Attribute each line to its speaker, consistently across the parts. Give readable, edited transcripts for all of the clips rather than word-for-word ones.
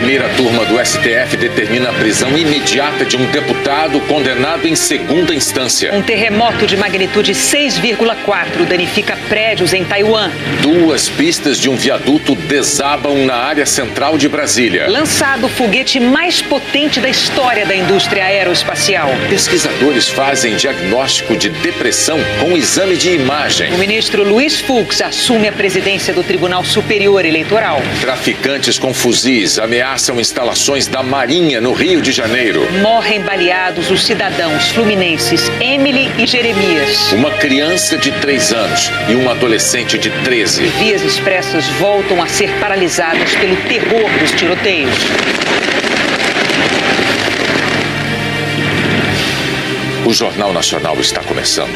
Speaker 1: primeira turma do STF determina a prisão imediata de um deputado condenado em segunda instância.
Speaker 2: Um terremoto de magnitude 6,4 danifica prédios em Taiwan.
Speaker 1: 2 pistas de um viaduto desabam na área central de Brasília.
Speaker 2: Lançado o foguete mais potente da história da indústria aeroespacial.
Speaker 1: Pesquisadores fazem diagnóstico de depressão com exame de imagem.
Speaker 2: O ministro Luiz Fux assume a presidência do Tribunal Superior Eleitoral.
Speaker 1: Traficantes com fuzis ameaçam instalações da Marinha no Rio de Janeiro.
Speaker 2: Morrem baleados os cidadãos fluminenses Emily e Jeremias.
Speaker 1: Uma criança de 3 anos e um adolescente de 13.
Speaker 2: Vias expressas voltam a ser paralisadas pelo terror dos tiroteios.
Speaker 1: O Jornal Nacional está começando.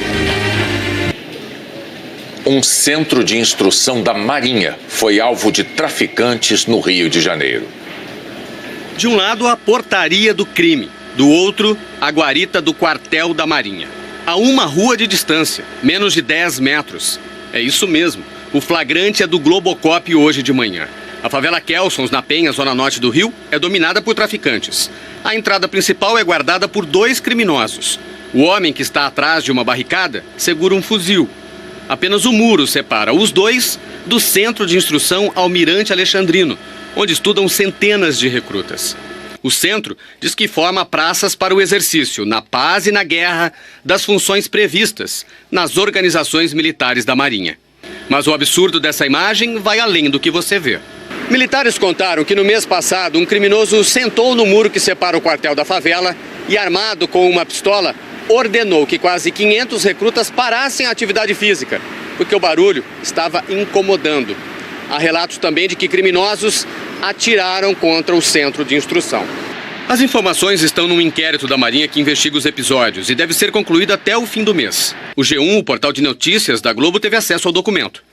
Speaker 1: Um centro de instrução da Marinha foi alvo de traficantes no Rio de Janeiro.
Speaker 3: De um lado, a portaria do crime. Do outro, a guarita do quartel da Marinha. A uma rua de distância, menos de 10 metros. É isso mesmo. O flagrante é do Globocop hoje de manhã. A favela Kelsons, na Penha, zona norte do Rio, é dominada por traficantes. A entrada principal é guardada por 2 criminosos. O homem que está atrás de uma barricada segura um fuzil. Apenas o muro separa os dois do Centro de Instrução Almirante Alexandrino, onde estudam centenas de recrutas. O centro diz que forma praças para o exercício, na paz e na guerra, das funções previstas nas organizações militares da Marinha. Mas o absurdo dessa imagem vai além do que você vê. Militares contaram que no mês passado um criminoso sentou no muro que separa o quartel da favela e, armado com uma pistola, ordenou que quase 500 recrutas parassem a atividade física, porque o barulho estava incomodando. Há relatos também de que criminosos atiraram contra o centro de instrução. As informações estão num inquérito da Marinha que investiga os episódios e deve ser concluído até o fim do mês. O G1, o portal de notícias da Globo, teve acesso ao documento.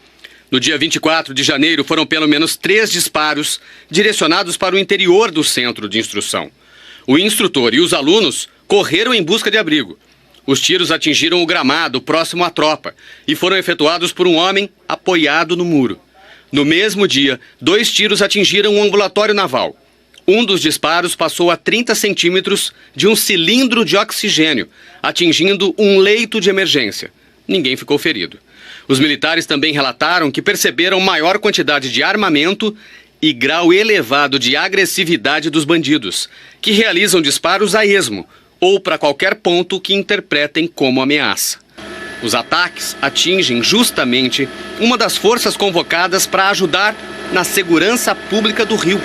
Speaker 3: No dia 24 de janeiro, foram pelo menos 3 disparos direcionados para o interior do centro de instrução. O instrutor e os alunos correram em busca de abrigo. Os tiros atingiram o gramado próximo à tropa e foram efetuados por um homem apoiado no muro. No mesmo dia, 2 tiros atingiram um ambulatório naval. Um dos disparos passou a 30 centímetros de um cilindro de oxigênio, atingindo um leito de emergência. Ninguém ficou ferido. Os militares também relataram que perceberam maior quantidade de armamento e grau elevado de agressividade dos bandidos, que realizam disparos a esmo ou para qualquer ponto que interpretem como ameaça. Os ataques atingem justamente uma das forças convocadas para ajudar na segurança pública do Rio.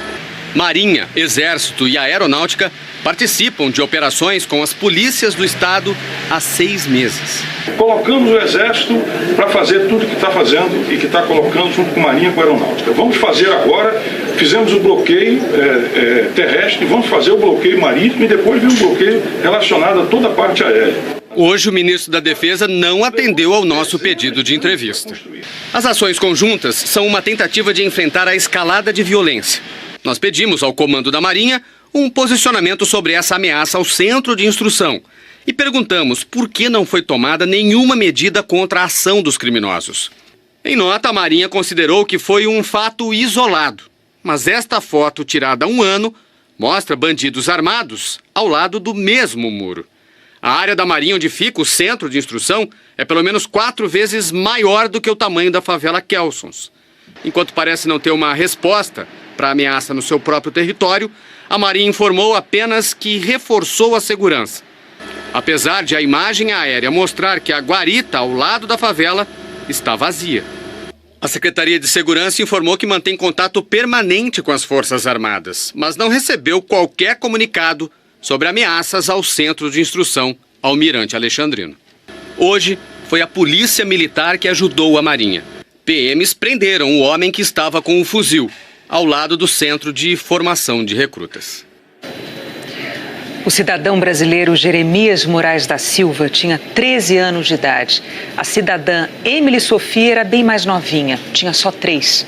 Speaker 3: Marinha, Exército e Aeronáutica participam de operações com as polícias do Estado há 6 meses.
Speaker 4: Colocamos o Exército para fazer tudo que está fazendo e que está colocando junto com a Marinha e com a Aeronáutica. Vamos fazer agora, fizemos o bloqueio terrestre, vamos fazer o bloqueio marítimo e depois vem um bloqueio relacionado a toda a parte aérea.
Speaker 3: Hoje, o ministro da Defesa não atendeu ao nosso pedido de entrevista. As ações conjuntas são uma tentativa de enfrentar a escalada de violência. Nós pedimos ao comando da Marinha um posicionamento sobre essa ameaça ao centro de instrução e perguntamos por que não foi tomada nenhuma medida contra a ação dos criminosos. Em nota, a Marinha considerou que foi um fato isolado, mas esta foto, tirada há 1 ano, mostra bandidos armados ao lado do mesmo muro. A área da Marinha onde fica o centro de instrução é pelo menos 4 vezes maior do que o tamanho da favela Kelsons. Enquanto parece não ter uma resposta para a ameaça no seu próprio território, a Marinha informou apenas que reforçou a segurança. Apesar de a imagem aérea mostrar que a guarita ao lado da favela está vazia. A Secretaria de Segurança informou que mantém contato permanente com as Forças Armadas, mas não recebeu qualquer comunicado sobre ameaças ao Centro de Instrução Almirante Alexandrino. Hoje, foi a Polícia Militar que ajudou a Marinha. PMs prenderam o homem que estava com o fuzil, ao lado do Centro de Formação de Recrutas.
Speaker 2: O cidadão brasileiro Jeremias Moraes da Silva tinha 13 anos de idade. A cidadã Emily Sofia era bem mais novinha, tinha só 3.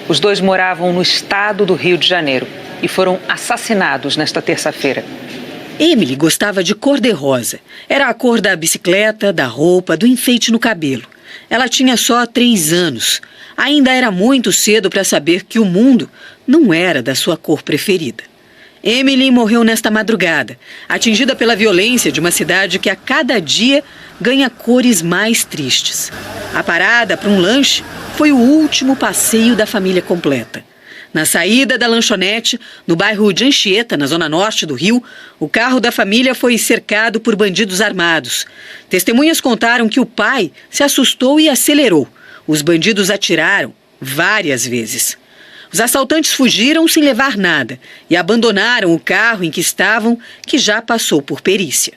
Speaker 2: Os dois moravam no estado do Rio de Janeiro e foram assassinados nesta terça-feira.
Speaker 5: Emily gostava de cor-de-rosa. Era a cor da bicicleta, da roupa, do enfeite no cabelo. Ela tinha só 3 anos. Ainda era muito cedo para saber que o mundo não era da sua cor preferida. Emily morreu nesta madrugada, atingida pela violência de uma cidade que a cada dia ganha cores mais tristes. A parada para um lanche foi o último passeio da família completa. Na saída da lanchonete, no bairro de Anchieta, na zona norte do Rio, o carro da família foi cercado por bandidos armados. Testemunhas contaram que o pai se assustou e acelerou. Os bandidos atiraram várias vezes. Os assaltantes fugiram sem levar nada e abandonaram o carro em que estavam, que já passou por perícia.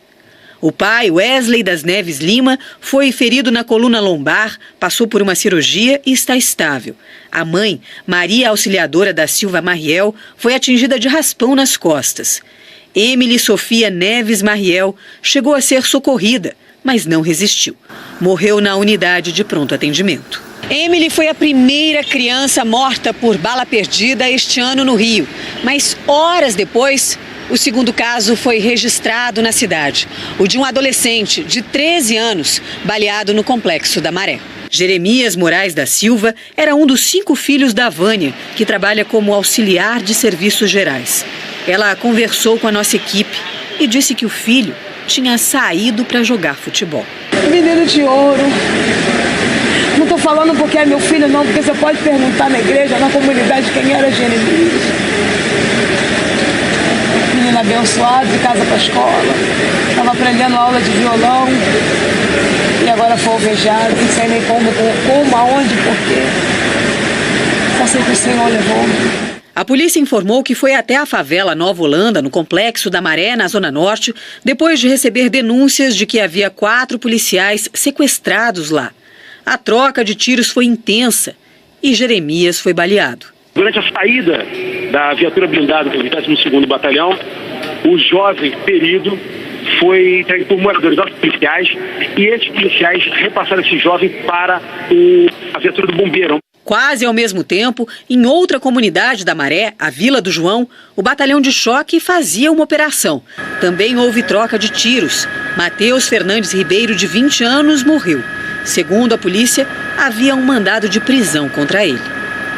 Speaker 5: O pai, Wesley das Neves Lima, foi ferido na coluna lombar, passou por uma cirurgia e está estável. A mãe, Maria Auxiliadora da Silva Mariel, foi atingida de raspão nas costas. Emily Sofia Neves Mariel chegou a ser socorrida, mas não resistiu. Morreu na unidade de pronto atendimento. Emily foi a primeira criança morta por bala perdida este ano no Rio. Mas horas depois, o segundo caso foi registrado na cidade. O de um adolescente de 13 anos, baleado no Complexo da Maré. Jeremias Moraes da Silva era um dos 5 filhos da Vânia, que trabalha como auxiliar de serviços gerais. Ela conversou com a nossa equipe e disse que o filho tinha saído para jogar futebol.
Speaker 6: Menino de ouro. Não estou falando porque é meu filho, não, porque você pode perguntar na igreja, na comunidade, quem era Jeremias. Menino abençoado, de casa para a escola. Estava aprendendo aula de violão e agora foi alvejado. Não sei nem como, aonde, porquê. Só sei que o Senhor levou.
Speaker 5: A polícia informou que foi até a favela Nova Holanda, no Complexo da Maré, na Zona Norte, depois de receber denúncias de que havia 4 policiais sequestrados lá. A troca de tiros foi intensa e Jeremias foi baleado.
Speaker 7: Durante a saída da viatura blindada do 22º Batalhão, o jovem ferido foi entregue por moradores aos policiais e esses policiais repassaram esse jovem para a viatura do bombeiro.
Speaker 5: Quase ao mesmo tempo, em outra comunidade da Maré, a Vila do João, o batalhão de choque fazia uma operação. Também houve troca de tiros. Matheus Fernandes Ribeiro, de 20 anos, morreu. Segundo a polícia, havia um mandado de prisão contra ele.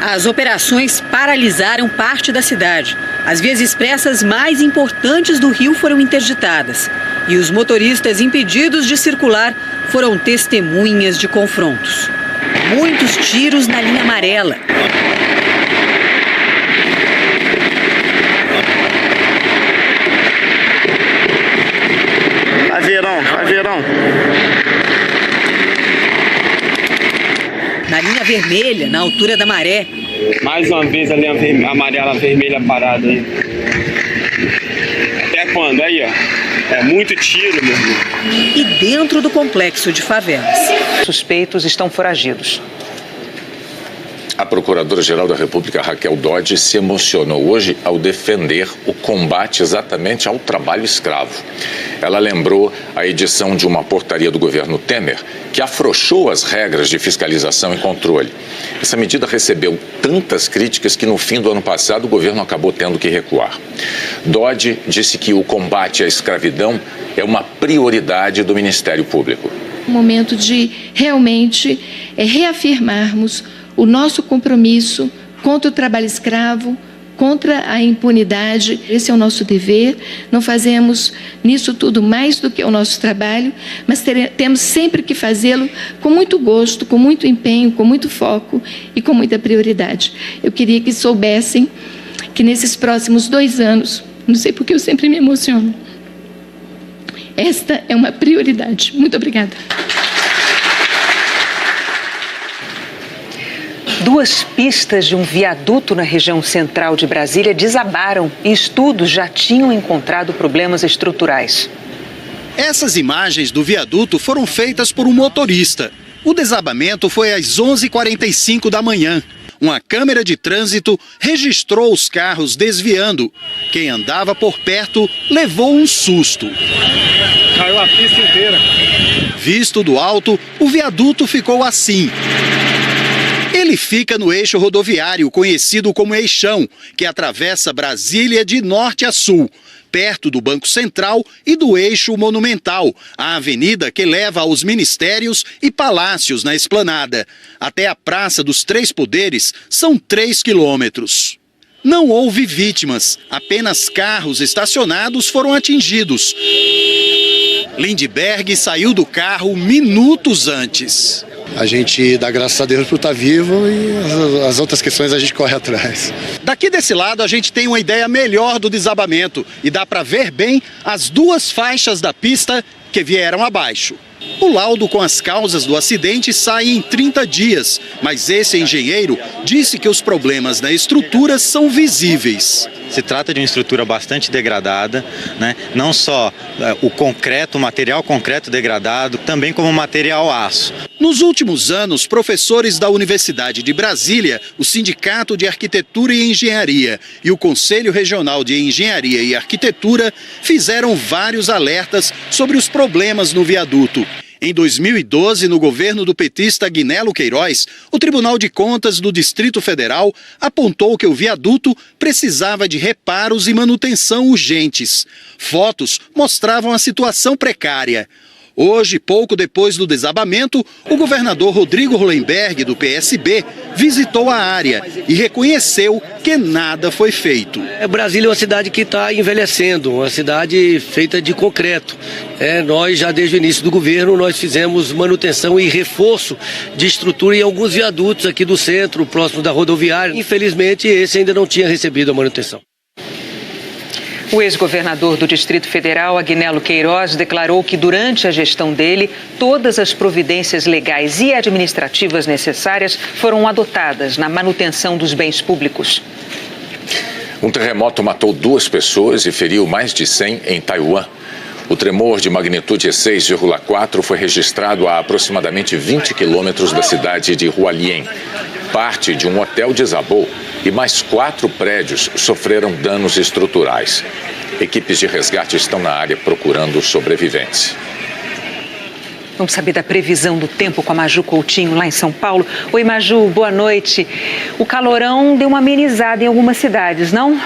Speaker 5: As operações paralisaram parte da cidade. As vias expressas mais importantes do Rio foram interditadas. E os motoristas impedidos de circular foram testemunhas de confrontos. Muitos tiros na linha amarela.
Speaker 7: Vai verão.
Speaker 5: Na linha vermelha, na altura da Maré.
Speaker 8: Mais uma vez a linha amarela, vermelha parada aí. Até quando? Aí, ó. É muito tiro, meu irmão.
Speaker 5: E dentro do complexo de favelas.
Speaker 2: Suspeitos estão foragidos.
Speaker 1: A Procuradora-Geral da República, Raquel Dodge, se emocionou hoje ao defender o combate exatamente ao trabalho escravo. Ela lembrou a edição de uma portaria do governo Temer que afrouxou as regras de fiscalização e controle. Essa medida recebeu tantas críticas que no fim do ano passado o governo acabou tendo que recuar. Dodge disse que o combate à escravidão é uma prioridade do Ministério Público.
Speaker 9: Um momento de realmente reafirmarmos o nosso compromisso contra o trabalho escravo, contra a impunidade. Esse é o nosso dever. Não fazemos nisso tudo mais do que o nosso trabalho, mas temos sempre que fazê-lo com muito gosto, com muito empenho, com muito foco e com muita prioridade. Eu queria que soubessem que nesses próximos 2 anos, não sei porque eu sempre me emociono, esta é uma prioridade. Muito obrigada.
Speaker 2: 2 pistas de um viaduto na região central de Brasília desabaram e estudos já tinham encontrado problemas estruturais.
Speaker 10: Essas imagens do viaduto foram feitas por um motorista. O desabamento foi às 11h45 da manhã. Uma câmera de trânsito registrou os carros desviando. Quem andava por perto levou um susto.
Speaker 4: Caiu a pista inteira.
Speaker 10: Visto do alto, o viaduto ficou assim. Ele fica no eixo rodoviário, conhecido como Eixão, que atravessa Brasília de norte a sul, perto do Banco Central e do Eixo Monumental, a avenida que leva aos ministérios e palácios na Esplanada. Até a Praça dos Três Poderes são 3 quilômetros. Não houve vítimas, apenas carros estacionados foram atingidos. Lindbergh saiu do carro minutos antes.
Speaker 11: A gente dá graças a Deus por estar vivo e as outras questões a gente corre atrás.
Speaker 10: Daqui desse lado a gente tem uma ideia melhor do desabamento e dá para ver bem as duas faixas da pista que vieram abaixo. O laudo com as causas do acidente sai em 30 dias, mas esse engenheiro disse que os problemas na estrutura são visíveis.
Speaker 12: Se trata de uma estrutura bastante degradada, né? Não só o concreto, o material concreto degradado, também como material aço.
Speaker 10: Nos últimos anos, professores da Universidade de Brasília, o Sindicato de Arquitetura e Engenharia e o Conselho Regional de Engenharia e Arquitetura fizeram vários alertas sobre os problemas no viaduto. Em 2012, no governo do petista Agnello Queiroz, o Tribunal de Contas do Distrito Federal apontou que o viaduto precisava de reparos e manutenção urgentes. Fotos mostravam a situação precária. Hoje, pouco depois do desabamento, o governador Rodrigo Hollenberg, do PSB, visitou a área e reconheceu que nada foi feito.
Speaker 13: Brasília é uma cidade que está envelhecendo, uma cidade feita de concreto. Nós, já desde o início do governo, nós fizemos manutenção e reforço de estrutura em alguns viadutos aqui do centro, próximo da rodoviária. Infelizmente, esse ainda não tinha recebido a manutenção.
Speaker 2: O ex-governador do Distrito Federal, Agnello Queiroz, declarou que durante a gestão dele, todas as providências legais e administrativas necessárias foram adotadas na manutenção dos bens públicos.
Speaker 1: Um terremoto matou 2 pessoas e feriu mais de 100 em Taiwan. O tremor de magnitude 6,4 foi registrado a aproximadamente 20 quilômetros da cidade de Hualien. Parte de um hotel desabou e mais 4 prédios sofreram danos estruturais. Equipes de resgate estão na área procurando sobreviventes.
Speaker 2: Vamos saber da previsão do tempo com a Maju Coutinho, lá em São Paulo. Oi, Maju, boa noite. O calorão deu uma amenizada em algumas cidades, não?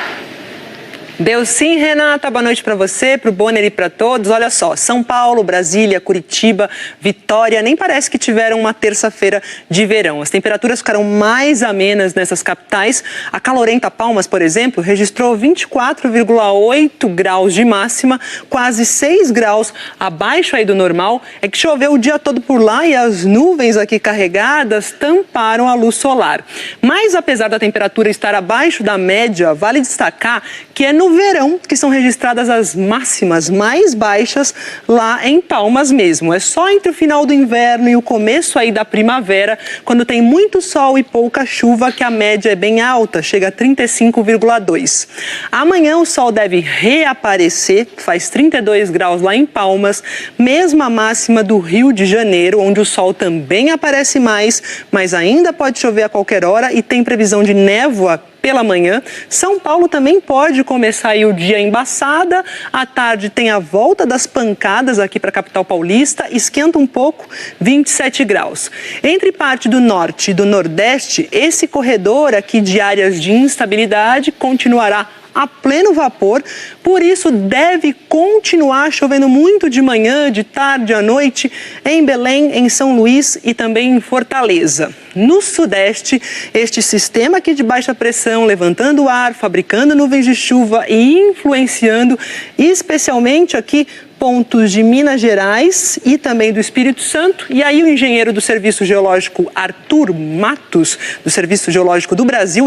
Speaker 14: Deu sim, Renata. Boa noite para você, para o Bonner e para todos. Olha só, São Paulo, Brasília, Curitiba, Vitória, nem parece que tiveram uma terça-feira de verão. As temperaturas ficaram mais amenas nessas capitais. A calorenta Palmas, por exemplo, registrou 24,8 graus de máxima, quase 6 graus abaixo aí do normal. É que choveu o dia todo por lá e as nuvens aqui carregadas tamparam a luz solar. Mas apesar da temperatura estar abaixo da média, vale destacar que é no verão que são registradas as máximas mais baixas lá em Palmas mesmo. É só entre o final do inverno e o começo aí da primavera, quando tem muito sol e pouca chuva, que a média é bem alta, chega a 35,2. Amanhã o sol deve reaparecer, faz 32 graus lá em Palmas, mesma máxima do Rio de Janeiro, onde o sol também aparece mais, mas ainda pode chover a qualquer hora e tem previsão de névoa pela manhã. São Paulo também pode começar aí o dia embaçada. À tarde tem a volta das pancadas aqui para a capital paulista. Esquenta um pouco, 27 graus. Entre parte do norte e do nordeste, esse corredor aqui de áreas de instabilidade continuará a pleno vapor, por isso deve continuar chovendo muito de manhã, de tarde, à noite, em Belém, em São Luís e também em Fortaleza. No sudeste, este sistema aqui de baixa pressão, levantando o ar, fabricando nuvens de chuva e influenciando, especialmente aqui, pontos de Minas Gerais e também do Espírito Santo. E aí o engenheiro do Serviço Geológico Arthur Matos, do Serviço Geológico do Brasil,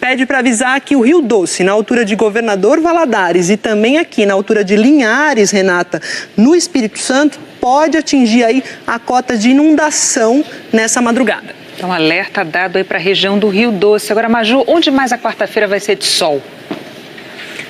Speaker 14: pede para avisar que o Rio Doce, na altura de Governador Valadares e também aqui na altura de Linhares, Renata, no Espírito Santo, pode atingir aí a cota de inundação nessa madrugada.
Speaker 2: Então, alerta dado aí para a região do Rio Doce. Agora, Maju, onde mais a quarta-feira vai ser de sol?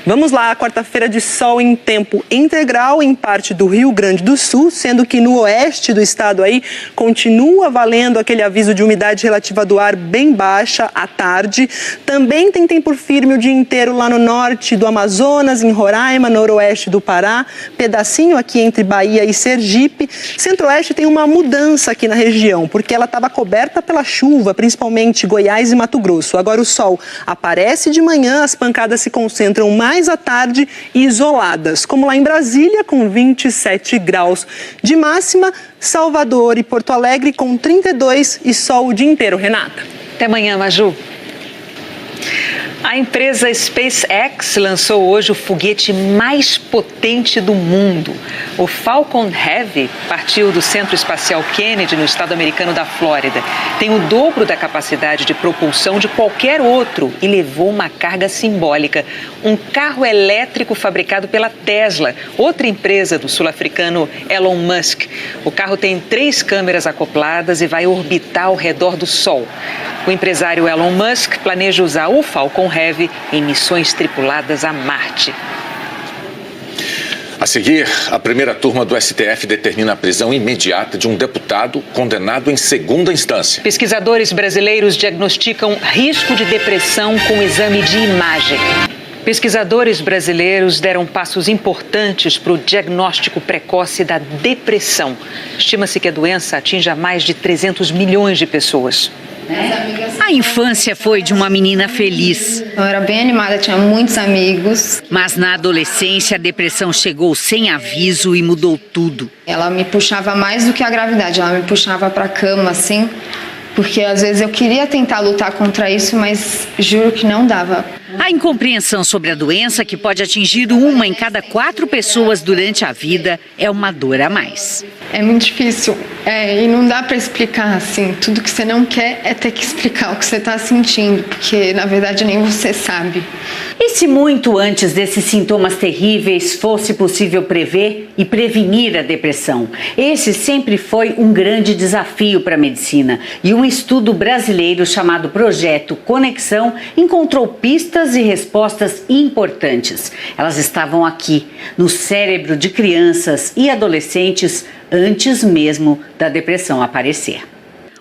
Speaker 14: Vamos lá, quarta-feira de sol em tempo integral em parte do Rio Grande do Sul, sendo que no oeste do estado aí continua valendo aquele aviso de umidade relativa do ar bem baixa à tarde. Também tem tempo firme o dia inteiro lá no norte do Amazonas, em Roraima, noroeste do Pará, pedacinho aqui entre Bahia e Sergipe. Centro-oeste tem uma mudança aqui na região, porque ela estava coberta pela chuva, principalmente Goiás e Mato Grosso. Agora o sol aparece de manhã, as pancadas se concentram mais à tarde e isoladas, como lá em Brasília, com 27 graus de máxima, Salvador e Porto Alegre com 32 e sol o dia inteiro. Renata.
Speaker 2: Até amanhã, Maju. A empresa SpaceX lançou hoje o foguete mais potente do mundo. O Falcon Heavy partiu do Centro Espacial Kennedy, no estado americano da Flórida. Tem o dobro da capacidade de propulsão de qualquer outro e levou uma carga simbólica. Um carro elétrico fabricado pela Tesla, outra empresa do sul-africano Elon Musk. O carro tem 3 câmeras acopladas e vai orbitar ao redor do Sol. O empresário Elon Musk planeja usar o Falcon Heavy em missões tripuladas a Marte.
Speaker 1: A seguir, a primeira turma do STF determina a prisão imediata de um deputado condenado em segunda instância.
Speaker 2: Pesquisadores brasileiros diagnosticam risco de depressão com exame de imagem. Pesquisadores brasileiros deram passos importantes para o diagnóstico precoce da depressão. Estima-se que a doença atinja mais de 300 milhões de pessoas.
Speaker 15: A infância foi de uma menina feliz.
Speaker 16: Eu era bem animada, tinha muitos amigos.
Speaker 15: Mas na adolescência a depressão chegou sem aviso e mudou tudo.
Speaker 16: Ela me puxava mais do que a gravidade, ela me puxava para a cama, assim, porque às vezes eu queria tentar lutar contra isso, mas juro que não dava.
Speaker 15: A incompreensão sobre a doença, que pode atingir 1 em cada 4 pessoas durante a vida, é uma dor a mais.
Speaker 16: É muito difícil e não dá para explicar assim. Tudo que você não quer é ter que explicar o que você está sentindo, porque na verdade nem você sabe.
Speaker 15: E se muito antes desses sintomas terríveis fosse possível prever e prevenir a depressão? Esse sempre foi um grande desafio para a medicina. E um estudo brasileiro chamado Projeto Conexão encontrou pistas e respostas importantes. Elas estavam aqui, no cérebro de crianças e adolescentes, antes mesmo da depressão aparecer.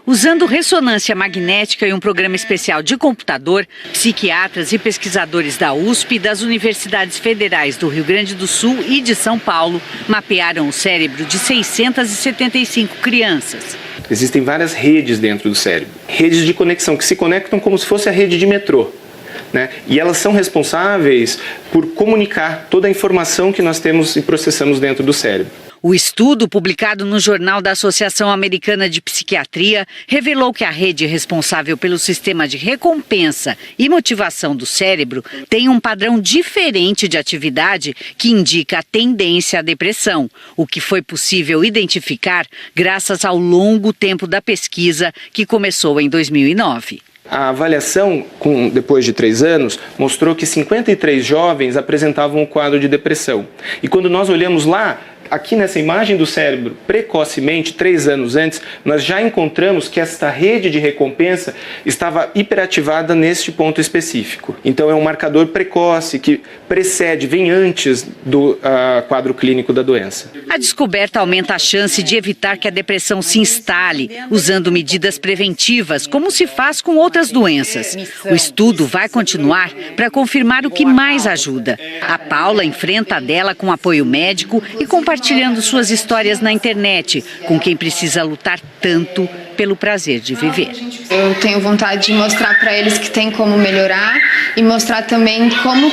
Speaker 15: Usando ressonância magnética e um programa especial de computador, psiquiatras e pesquisadores da USP e das universidades federais do Rio Grande do Sul e de São Paulo mapearam o cérebro de 675 crianças.
Speaker 17: Existem várias redes dentro do cérebro, redes de conexão que se conectam como se fosse a rede de metrô. E elas são responsáveis por comunicar toda a informação que nós temos e processamos dentro do cérebro.
Speaker 15: O estudo, publicado no Jornal da Associação Americana de Psiquiatria, revelou que a rede responsável pelo sistema de recompensa e motivação do cérebro tem um padrão diferente de atividade que indica a tendência à depressão, o que foi possível identificar graças ao longo tempo da pesquisa que começou em 2009.
Speaker 17: A avaliação, depois de 3 anos, mostrou que 53 jovens apresentavam um quadro de depressão. E quando nós olhamos lá, aqui nessa imagem do cérebro, precocemente, 3 anos antes, nós já encontramos que esta rede de recompensa estava hiperativada neste ponto específico. Então é um marcador precoce que precede, vem antes do quadro clínico da doença.
Speaker 15: A descoberta aumenta a chance de evitar que a depressão se instale, usando medidas preventivas, como se faz com outras doenças. O estudo vai continuar para confirmar o que mais ajuda. A Paula enfrenta a dela com apoio médico e compartilhando suas histórias na internet, com quem precisa lutar tanto pelo prazer de viver.
Speaker 16: Eu tenho vontade de mostrar para eles que tem como melhorar e mostrar também como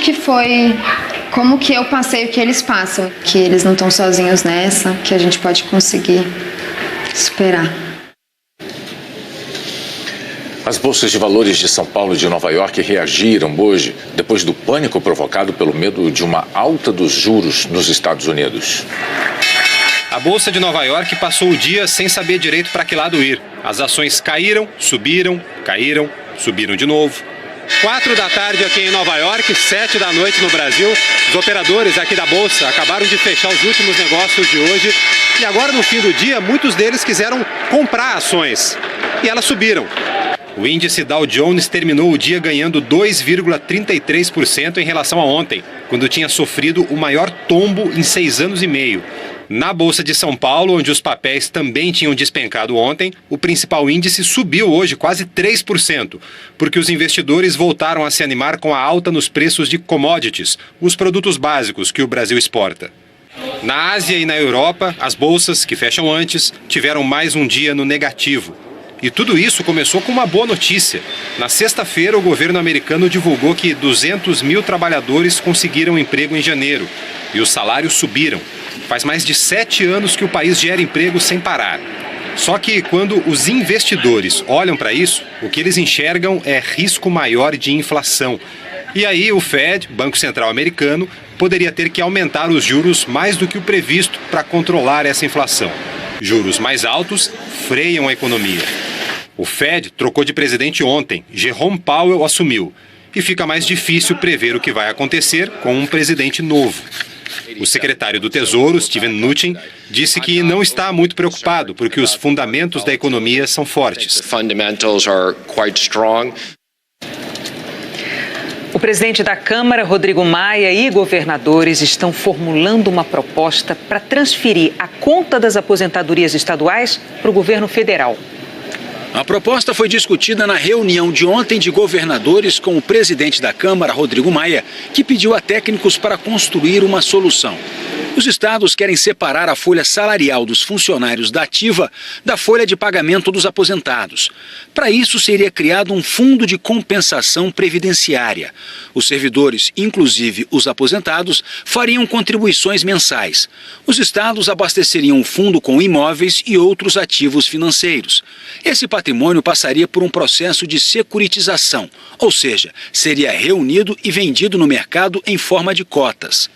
Speaker 16: que eu passei o que eles passam, que eles não estão sozinhos nessa, que a gente pode conseguir superar.
Speaker 1: As bolsas de valores de São Paulo e de Nova York reagiram hoje depois do pânico provocado pelo medo de uma alta dos juros nos Estados Unidos.
Speaker 18: A Bolsa de Nova York passou o dia sem saber direito para que lado ir. As ações caíram, subiram, subiram de novo. 4 da tarde aqui em Nova York, 7 da noite no Brasil. Os operadores aqui da Bolsa acabaram de fechar os últimos negócios de hoje. E agora, no fim do dia, muitos deles quiseram comprar ações. E elas subiram. O índice Dow Jones terminou o dia ganhando 2,33% em relação a ontem, quando tinha sofrido o maior tombo em 6 anos e meio. Na Bolsa de São Paulo, onde os papéis também tinham despencado ontem, o principal índice subiu hoje quase 3%, porque os investidores voltaram a se animar com a alta nos preços de commodities, os produtos básicos que o Brasil exporta. Na Ásia e na Europa, as bolsas, que fecham antes, tiveram mais um dia no negativo. E tudo isso começou com uma boa notícia. Na sexta-feira, o governo americano divulgou que 200 mil trabalhadores conseguiram emprego em janeiro e os salários subiram. Faz mais de 7 anos que o país gera emprego sem parar. Só que quando os investidores olham para isso, o que eles enxergam é risco maior de inflação. E aí o Fed, Banco Central americano, poderia ter que aumentar os juros mais do que o previsto para controlar essa inflação. Juros mais altos freiam a economia. O Fed trocou de presidente ontem, Jerome Powell assumiu. E fica mais difícil prever o que vai acontecer com um presidente novo. O secretário do Tesouro, Steven Mnuchin, disse que não está muito preocupado porque os fundamentos da economia são fortes.
Speaker 2: O presidente da Câmara, Rodrigo Maia, e governadores estão formulando uma proposta para transferir a conta das aposentadorias estaduais para o governo federal.
Speaker 19: A proposta foi discutida na reunião de ontem de governadores com o presidente da Câmara, Rodrigo Maia, que pediu a técnicos para construir uma solução. Os estados querem separar a folha salarial dos funcionários da ativa da folha de pagamento dos aposentados. Para isso, seria criado um fundo de compensação previdenciária. Os servidores, inclusive os aposentados, fariam contribuições mensais. Os estados abasteceriam o fundo com imóveis e outros ativos financeiros. Esse patrimônio passaria por um processo de securitização, ou seja, seria reunido e vendido no mercado em forma de cotas.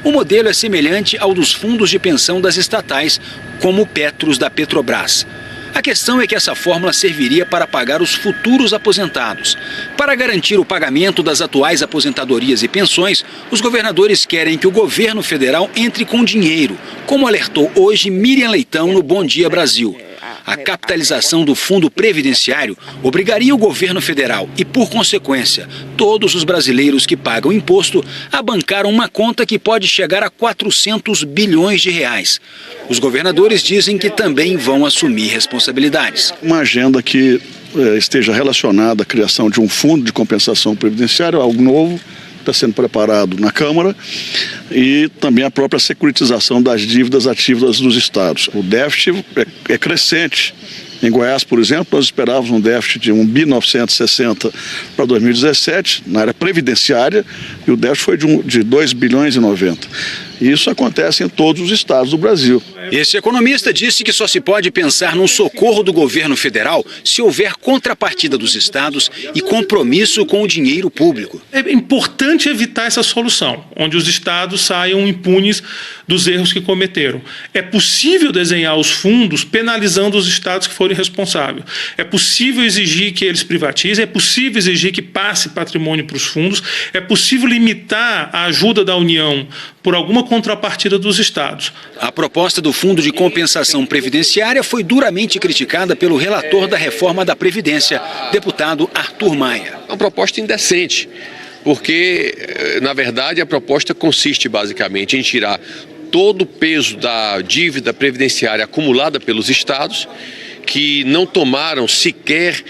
Speaker 19: O modelo é semelhante ao dos fundos de pensão das estatais, como o Petros da Petrobras. A questão é que essa fórmula serviria para pagar os futuros aposentados. Para garantir o pagamento das atuais aposentadorias e pensões, os governadores querem que o governo federal entre com dinheiro, como alertou hoje Miriam Leitão no Bom Dia Brasil. A capitalização do fundo previdenciário obrigaria o governo federal e, por consequência, todos os brasileiros que pagam imposto a bancar uma conta que pode chegar a 400 bilhões de reais. Os governadores dizem que também vão assumir responsabilidades.
Speaker 20: Uma agenda que esteja relacionada à criação de um fundo de compensação previdenciária, algo novo, está sendo preparado na Câmara, e também a própria securitização das dívidas ativas dos estados. O déficit é crescente. Em Goiás, por exemplo, nós esperávamos um déficit de 1.960 para 2017, na área previdenciária, e o déficit foi de 2 bilhões e 90. E isso acontece em todos os estados do Brasil.
Speaker 19: Esse economista disse que só se pode pensar num socorro do governo federal se houver contrapartida dos estados e compromisso com o dinheiro público.
Speaker 21: É importante evitar essa solução, onde os estados saiam impunes dos erros que cometeram. É possível desenhar os fundos penalizando os estados que forem responsáveis. É possível exigir que eles privatizem, é possível exigir que passe patrimônio para os fundos, é possível limitar a ajuda da União por alguma contrapartida dos estados.
Speaker 19: A proposta do Fundo de Compensação Previdenciária foi duramente criticada pelo relator da reforma da Previdência, deputado Arthur Maia.
Speaker 22: É uma proposta indecente, porque, na verdade, a proposta consiste basicamente em tirar todo o peso da dívida previdenciária acumulada pelos estados, que não tomaram sequer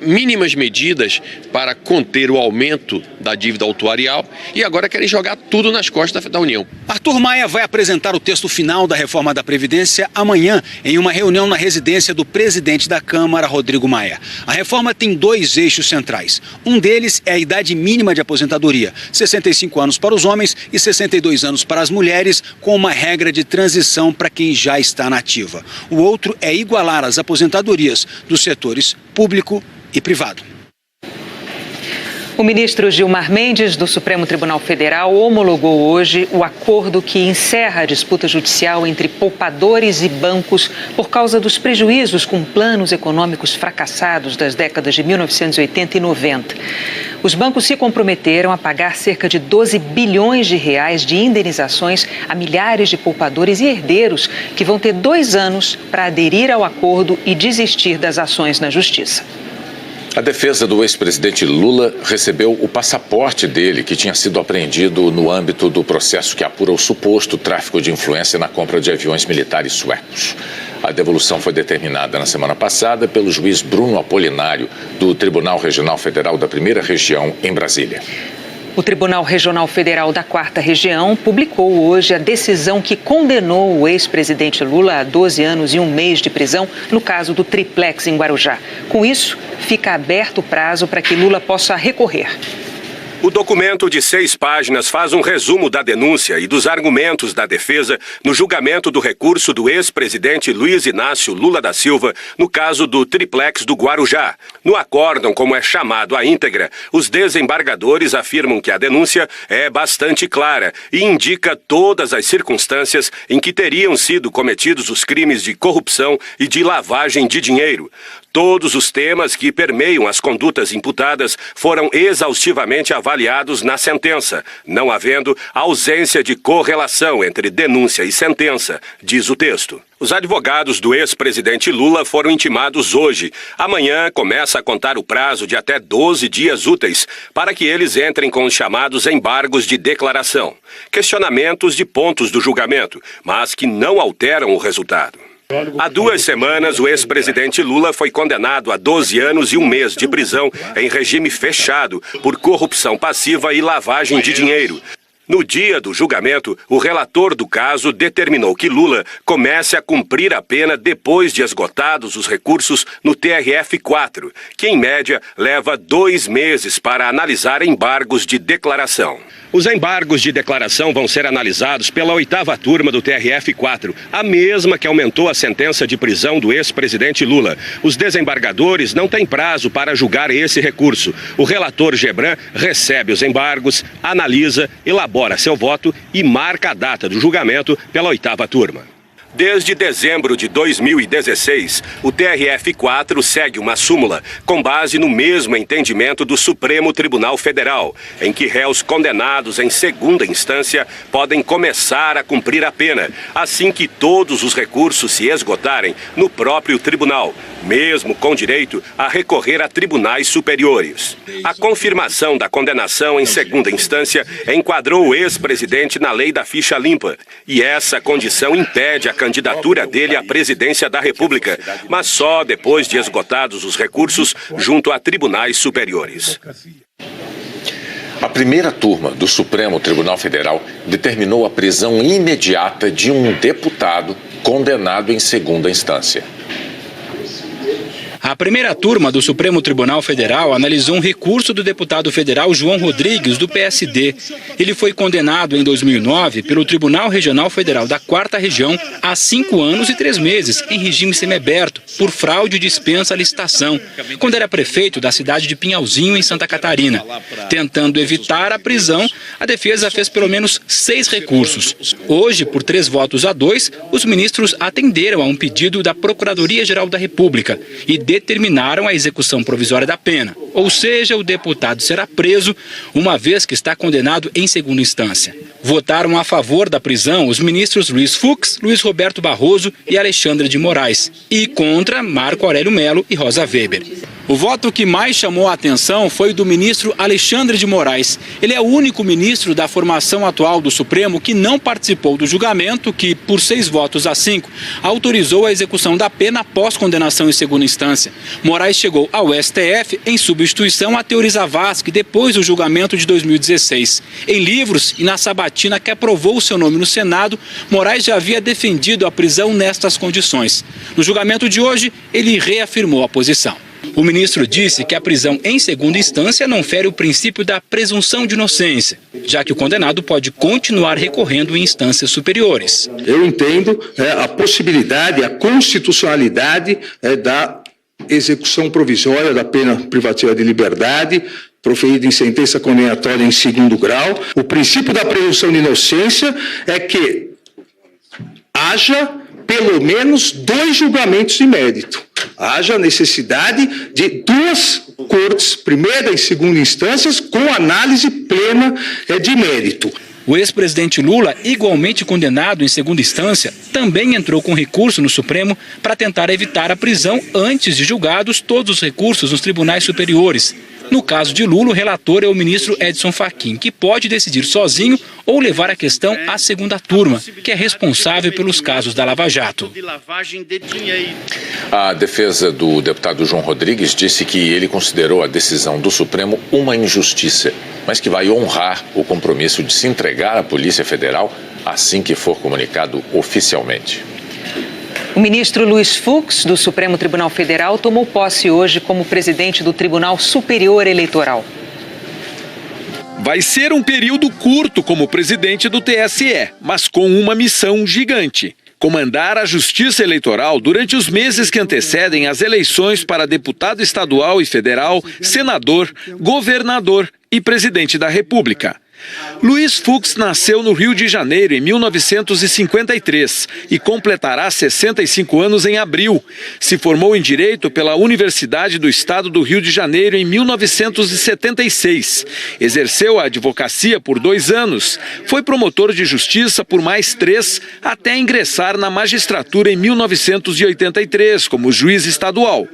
Speaker 22: mínimas medidas para conter o aumento da dívida autuarial e agora querem jogar tudo nas costas da União.
Speaker 19: Arthur Maia vai apresentar o texto final da reforma da Previdência amanhã, em uma reunião na residência do presidente da Câmara, Rodrigo Maia. A reforma tem 2 eixos centrais. Um deles é a idade mínima de aposentadoria, 65 anos para os homens e 62 anos para as mulheres, com uma regra de transição para quem já está na ativa. O outro é igualar as aposentadorias dos setores público e privado.
Speaker 2: O ministro Gilmar Mendes, do Supremo Tribunal Federal, homologou hoje o acordo que encerra a disputa judicial entre poupadores e bancos por causa dos prejuízos com planos econômicos fracassados das décadas de 1980 e 90. Os bancos se comprometeram a pagar cerca de 12 bilhões de reais de indenizações a milhares de poupadores e herdeiros que vão ter 2 anos para aderir ao acordo e desistir das ações na justiça.
Speaker 1: A defesa do ex-presidente Lula recebeu o passaporte dele, que tinha sido apreendido no âmbito do processo que apura o suposto tráfico de influência na compra de aviões militares suecos. A devolução foi determinada na semana passada pelo juiz Bruno Apolinário, do Tribunal Regional Federal da 1ª Região, em Brasília.
Speaker 2: O Tribunal Regional Federal da 4ª Região publicou hoje a decisão que condenou o ex-presidente Lula a 12 anos e 1 mês de prisão no caso do triplex em Guarujá. Com isso, fica aberto o prazo para que Lula possa recorrer.
Speaker 3: O documento de 6 páginas faz um resumo da denúncia e dos argumentos da defesa no julgamento do recurso do ex-presidente Luiz Inácio Lula da Silva no caso do triplex do Guarujá. No acórdão, como é chamado à íntegra, os desembargadores afirmam que a denúncia é bastante clara e indica todas as circunstâncias em que teriam sido cometidos os crimes de corrupção e de lavagem de dinheiro. Todos os temas que permeiam as condutas imputadas foram exaustivamente avaliados na sentença, não havendo ausência de correlação entre denúncia e sentença, diz o texto. Os advogados do ex-presidente Lula foram intimados hoje. Amanhã começa a contar o prazo de até 12 dias úteis para que eles entrem com os chamados embargos de declaração. Questionamentos de pontos do julgamento, mas que não alteram o resultado. Há 2 semanas, o ex-presidente Lula foi condenado a 12 anos e 1 mês de prisão em regime fechado por corrupção passiva e lavagem de dinheiro. No dia do julgamento, o relator do caso determinou que Lula comece a cumprir a pena depois de esgotados os recursos no TRF-4, que em média leva 2 meses para analisar embargos de declaração. Os embargos de declaração vão ser analisados pela 8ª turma do TRF-4, a mesma que aumentou a sentença de prisão do ex-presidente Lula. Os desembargadores não têm prazo para julgar esse recurso. O relator Gebran recebe os embargos, analisa, elabora seu voto e marca a data do julgamento pela 8ª turma. Desde dezembro de 2016, o TRF-4 segue uma súmula com base no mesmo entendimento do Supremo Tribunal Federal, em que réus condenados em segunda instância podem começar a cumprir a pena, assim que todos os recursos se esgotarem no próprio tribunal, mesmo com direito a recorrer a tribunais superiores. A confirmação da condenação em segunda instância enquadrou o ex-presidente na lei da ficha limpa, e essa condição impede a candidatura dele à presidência da República, mas só depois de esgotados os recursos junto a tribunais superiores.
Speaker 1: A primeira turma do Supremo Tribunal Federal determinou a prisão imediata de um deputado condenado em segunda instância.
Speaker 6: A primeira turma do Supremo Tribunal Federal analisou um recurso do deputado federal João Rodrigues, do PSD. Ele foi condenado em 2009 pelo Tribunal Regional Federal da 4ª Região a 5 anos e 3 meses, em regime semiaberto, por fraude e dispensa à licitação, quando era prefeito da cidade de Pinhalzinho, em Santa Catarina. Tentando evitar a prisão, a defesa fez pelo menos 6 recursos. Hoje, por 3 votos a 2, os ministros atenderam a um pedido da Procuradoria-Geral da República e determinaram a execução provisória da pena, ou seja, o deputado será preso uma vez que está condenado em segunda instância. Votaram a favor da prisão os ministros Luiz Fux, Luiz Roberto Barroso e Alexandre de Moraes, e contra Marco Aurélio Mello e Rosa Weber. O voto que mais chamou a atenção foi do ministro Alexandre de Moraes. Ele é o único ministro da formação atual do Supremo que não participou do julgamento que, por 6 votos a 5, autorizou a execução da pena após condenação em segunda instância. Moraes chegou ao STF em substituição a Teori Zavascki depois do julgamento de 2016. Em livros e na sabatina que aprovou o seu nome no Senado, Moraes já havia defendido a prisão nestas condições. No julgamento de hoje, ele reafirmou a posição. O ministro disse que a prisão em segunda instância não fere o princípio da presunção de inocência, já que o condenado pode continuar recorrendo em instâncias superiores.
Speaker 23: Eu entendo a possibilidade, a constitucionalidade da execução provisória da pena privativa de liberdade, proferida em sentença condenatória em segundo grau. O princípio da presunção de inocência é que haja pelo menos 2 julgamentos de mérito. Haja necessidade de 2 cortes, primeira e segunda instâncias, com análise plena de mérito.
Speaker 6: O ex-presidente Lula, igualmente condenado em segunda instância, também entrou com recurso no Supremo para tentar evitar a prisão antes de julgados todos os recursos nos tribunais superiores. No caso de Lula, o relator é o ministro Edson Fachin, que pode decidir sozinho ou levar a questão à segunda turma, que é responsável pelos casos da Lava Jato.
Speaker 1: A defesa do deputado João Rodrigues disse que ele considerou a decisão do Supremo uma injustiça, mas que vai honrar o compromisso de se entregar à Polícia Federal assim que for comunicado oficialmente.
Speaker 2: O ministro Luiz Fux, do Supremo Tribunal Federal, tomou posse hoje como presidente do Tribunal Superior Eleitoral.
Speaker 5: Vai ser um período curto como presidente do TSE, mas com uma missão gigante: comandar a Justiça Eleitoral durante os meses que antecedem as eleições para deputado estadual e federal, senador, governador e presidente da República. Luiz Fux nasceu no Rio de Janeiro em 1953 e completará 65 anos em abril. Se formou em Direito pela Universidade do Estado do Rio de Janeiro em 1976. Exerceu a advocacia por 2 anos. Foi promotor de justiça por mais 3, até ingressar na magistratura em 1983 como juiz estadual.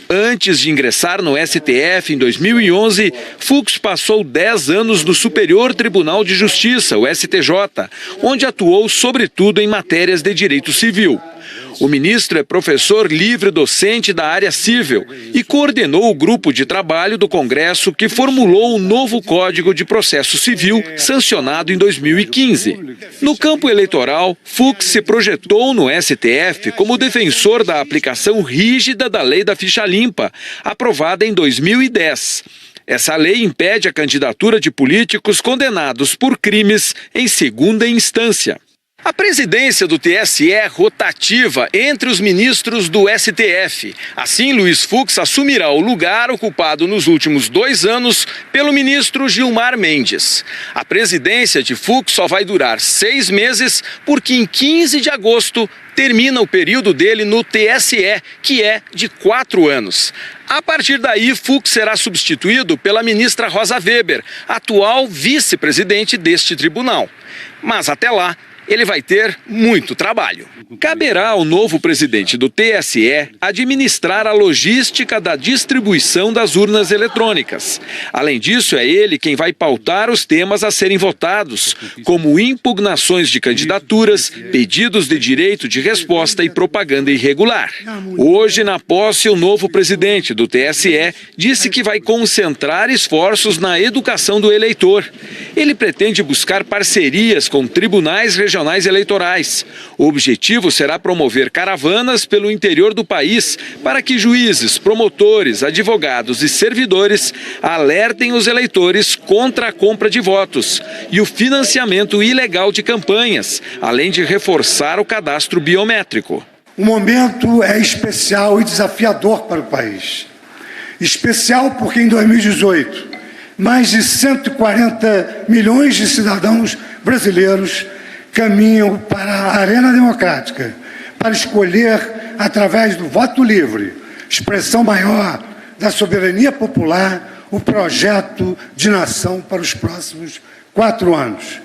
Speaker 5: Antes de ingressar no STF em 2011, Fux passou 10 anos no Superior Tribunal de Justiça, o STJ, onde atuou sobretudo em matérias de direito civil. O ministro é professor livre docente da área civil e coordenou o grupo de trabalho do Congresso que formulou o novo Código de Processo Civil, sancionado em 2015. No campo eleitoral, Fux se projetou no STF como defensor da aplicação rígida da Lei da Ficha Limpa, aprovada em 2010. Essa lei impede a candidatura de políticos condenados por crimes em segunda instância. A presidência do TSE é rotativa entre os ministros do STF. Assim, Luiz Fux assumirá o lugar ocupado nos últimos 2 anos pelo ministro Gilmar Mendes. A presidência de Fux só vai durar 6 meses, porque em 15 de agosto termina o período dele no TSE, que é de 4 anos. A partir daí, Fux será substituído pela ministra Rosa Weber, atual vice-presidente deste tribunal. Mas até lá, ele vai ter muito trabalho. Caberá ao novo presidente do TSE administrar a logística da distribuição das urnas eletrônicas. Além disso, é ele quem vai pautar os temas a serem votados, como impugnações de candidaturas, pedidos de direito de resposta e propaganda irregular. Hoje, na posse, o novo presidente do TSE disse que vai concentrar esforços na educação do eleitor. Ele pretende buscar parcerias com tribunais regionais eleitorais. O objetivo será promover caravanas pelo interior do país para que juízes, promotores, advogados e servidores alertem os eleitores contra a compra de votos e o financiamento ilegal de campanhas, além de reforçar o cadastro biométrico.
Speaker 7: O momento é especial e desafiador para o país. Especial porque em 2018, mais de 140 milhões de cidadãos brasileiros caminham para a arena democrática para escolher, através do voto livre, expressão maior da soberania popular, o projeto de nação para os próximos 4 anos.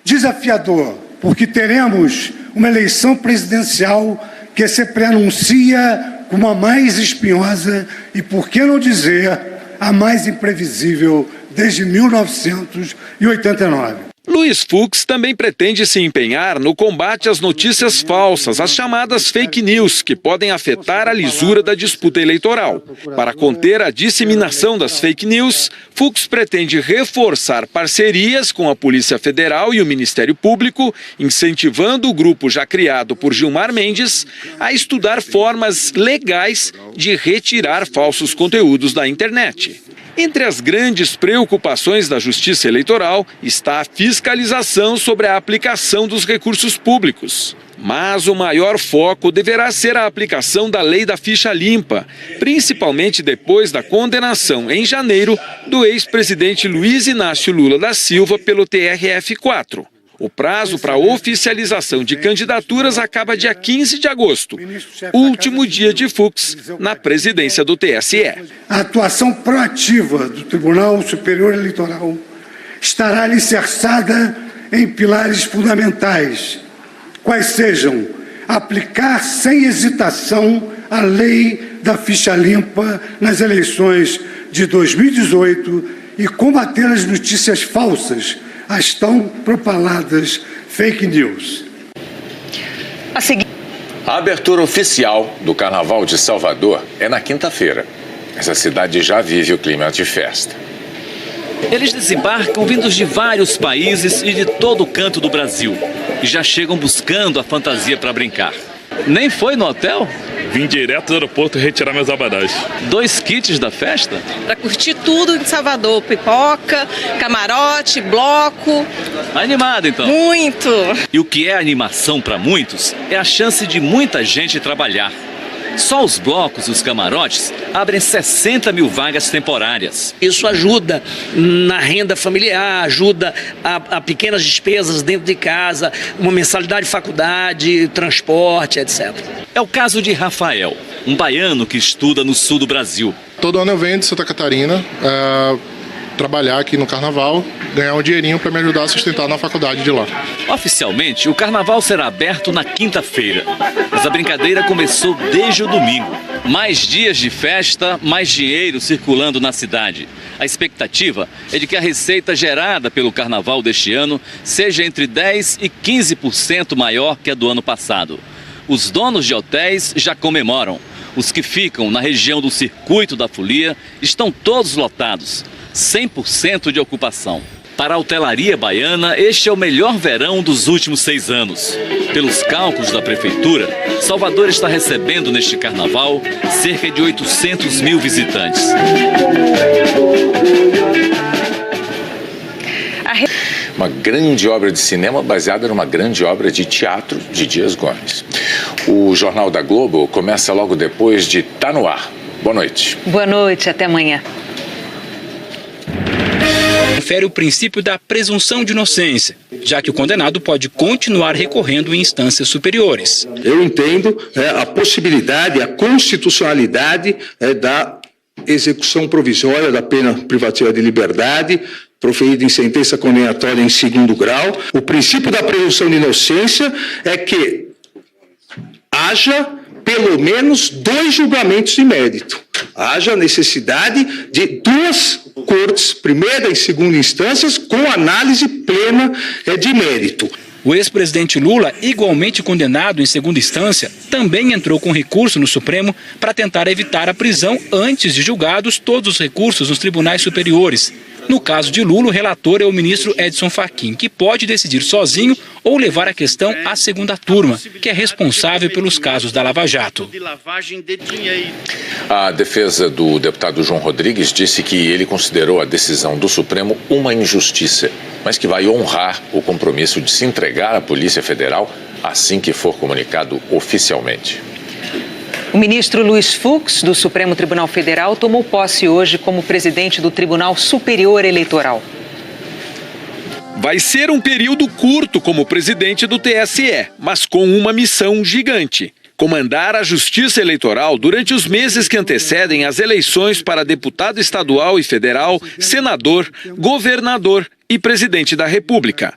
Speaker 7: Desafiador, porque teremos uma eleição presidencial que se preanuncia como a mais espinhosa e, por que não dizer, a mais imprevisível desde 1989.
Speaker 5: Luiz Fux também pretende se empenhar no combate às notícias falsas, as chamadas fake news, que podem afetar a lisura da disputa eleitoral. Para conter a disseminação das fake news, Fux pretende reforçar parcerias com a Polícia Federal e o Ministério Público, incentivando o grupo já criado por Gilmar Mendes a estudar formas legais de retirar falsos conteúdos da internet. Entre as grandes preocupações da Justiça Eleitoral está a fiscalização sobre a aplicação dos recursos públicos. Mas o maior foco deverá ser a aplicação da Lei da Ficha Limpa, principalmente depois da condenação em janeiro do ex-presidente Luiz Inácio Lula da Silva pelo TRF4. O prazo para oficialização de candidaturas acaba dia 15 de agosto, último dia de Fux na presidência do TSE.
Speaker 7: A atuação proativa do Tribunal Superior Eleitoral estará alicerçada em pilares fundamentais, quais sejam aplicar sem hesitação a lei da ficha limpa nas eleições de 2018 e combater as notícias falsas, as tão propaladas fake news.
Speaker 1: A abertura oficial do Carnaval de Salvador é na quinta-feira. Essa cidade já vive o clima de festa.
Speaker 8: Eles desembarcam vindos de vários países e de todo o canto do Brasil. E já chegam buscando a fantasia para brincar. Nem foi no hotel?
Speaker 4: Vim direto do aeroporto retirar meus abadás.
Speaker 8: 2 kits da festa?
Speaker 9: Para curtir tudo em Salvador, pipoca, camarote, bloco.
Speaker 8: Animado então?
Speaker 9: Muito!
Speaker 8: E o que é animação para muitos é a chance de muita gente trabalhar. Só os blocos e os camarotes abrem 60 mil vagas temporárias.
Speaker 11: Isso ajuda na renda familiar, ajuda a pequenas despesas dentro de casa, uma mensalidade de faculdade, transporte, etc.
Speaker 8: É o caso de Rafael, um baiano que estuda no sul do Brasil.
Speaker 24: Todo ano eu venho de Santa Catarina trabalhar aqui no Carnaval, ganhar um dinheirinho para me ajudar a sustentar na faculdade de lá.
Speaker 8: Oficialmente, o Carnaval será aberto na quinta-feira, mas a brincadeira começou desde o domingo. Mais dias de festa, mais dinheiro circulando na cidade. A expectativa é de que a receita gerada pelo Carnaval deste ano seja entre 10% e 15% maior que a do ano passado. Os donos de hotéis já comemoram. Os que ficam na região do Circuito da Folia estão todos lotados. 100% de ocupação. Para a hotelaria baiana, este é o melhor verão dos últimos 6 anos. Pelos cálculos da prefeitura, Salvador está recebendo neste carnaval cerca de 800 mil visitantes.
Speaker 1: Uma grande obra de cinema baseada numa grande obra de teatro de Dias Gomes. O Jornal da Globo começa logo depois de Tá no Ar. Boa noite.
Speaker 2: Boa noite, até amanhã.
Speaker 6: Confere o princípio da presunção de inocência, já que o condenado pode continuar recorrendo em instâncias superiores.
Speaker 23: Eu entendo a possibilidade, a constitucionalidade da execução provisória da pena privativa de liberdade, proferida em sentença condenatória em 2º grau. O princípio da presunção de inocência é que haja pelo menos 2 julgamentos de mérito. Haja necessidade de 2 cortes, primeira e segunda instâncias, com análise plena de mérito.
Speaker 6: O ex-presidente Lula, igualmente condenado em segunda instância, também entrou com recurso no Supremo para tentar evitar a prisão antes de julgados todos os recursos nos tribunais superiores. No caso de Lula, o relator é o ministro Edson Fachin, que pode decidir sozinho ou levar a questão à segunda turma, que é responsável pelos casos da Lava Jato.
Speaker 1: A defesa do deputado João Rodrigues disse que ele considerou a decisão do Supremo uma injustiça, mas que vai honrar o compromisso de se entregar à Polícia Federal assim que for comunicado oficialmente.
Speaker 2: O ministro Luiz Fux, do Supremo Tribunal Federal, tomou posse hoje como presidente do Tribunal Superior Eleitoral.
Speaker 5: Vai ser um período curto como presidente do TSE, mas com uma missão gigante: comandar a Justiça Eleitoral durante os meses que antecedem as eleições para deputado estadual e federal, senador, governador e presidente da República.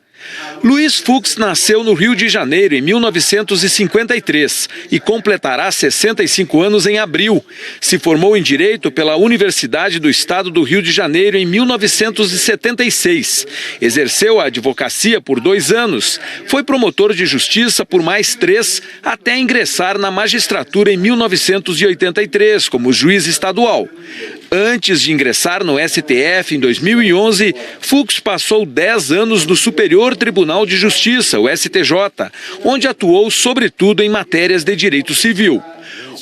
Speaker 5: Luiz Fux nasceu no Rio de Janeiro em 1953 e completará 65 anos em abril. Se formou em Direito pela Universidade do Estado do Rio de Janeiro em 1976. Exerceu a advocacia por 2 anos. Foi promotor de justiça por mais 3, até ingressar na magistratura em 1983 como juiz estadual. Antes de ingressar no STF em 2011, Fux passou 10 anos no Superior Tribunal de Justiça, o STJ, onde atuou sobretudo em matérias de direito civil.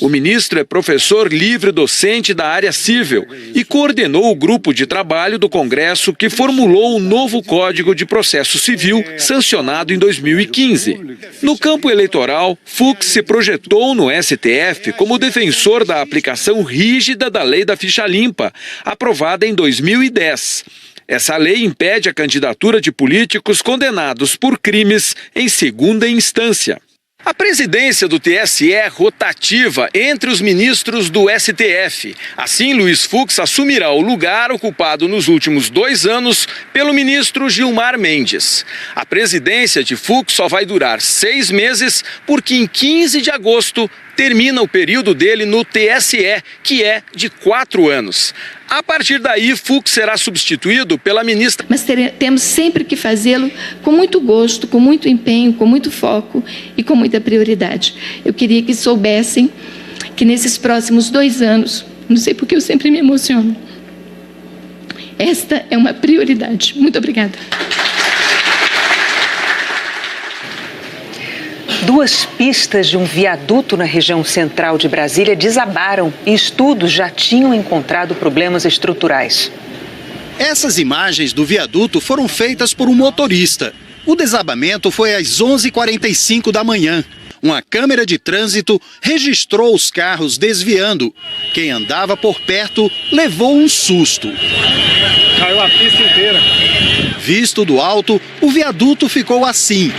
Speaker 5: O ministro é professor livre docente da área civil e coordenou o grupo de trabalho do Congresso que formulou o novo Código de Processo Civil, sancionado em 2015. No campo eleitoral, Fux se projetou no STF como defensor da aplicação rígida da Lei da Ficha Limpa, aprovada em 2010. Essa lei impede a candidatura de políticos condenados por crimes em segunda instância. A presidência do TSE é rotativa entre os ministros do STF. Assim, Luiz Fux assumirá o lugar ocupado nos últimos 2 anos pelo ministro Gilmar Mendes. A presidência de Fux só vai durar 6 meses, porque em 15 de agosto termina o período dele no TSE, que é de 4 anos. A partir daí, Fux será substituído pela ministra...
Speaker 25: Mas temos sempre que fazê-lo com muito gosto, com muito empenho, com muito foco e com muita prioridade. Eu queria que soubessem que nesses próximos 2 anos, não sei porque eu sempre me emociono, esta é uma prioridade. Muito obrigada.
Speaker 2: Duas pistas de um viaduto na região central de Brasília desabaram e estudos já tinham encontrado problemas estruturais.
Speaker 10: Essas imagens do viaduto foram feitas por um motorista. O desabamento foi às 11h45 da manhã. Uma câmera de trânsito registrou os carros desviando. Quem andava por perto levou um susto.
Speaker 12: Caiu a pista inteira.
Speaker 10: Visto do alto, o viaduto ficou assim.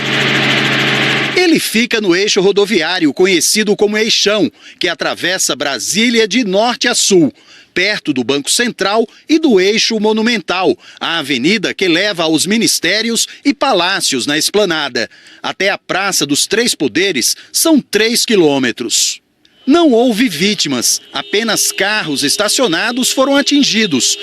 Speaker 10: Ele fica no eixo rodoviário, conhecido como Eixão, que atravessa Brasília de norte a sul, perto do Banco Central e do Eixo Monumental, a avenida que leva aos ministérios e palácios na Esplanada. Até a Praça dos Três Poderes são 3 quilômetros. Não houve vítimas, apenas carros estacionados foram atingidos.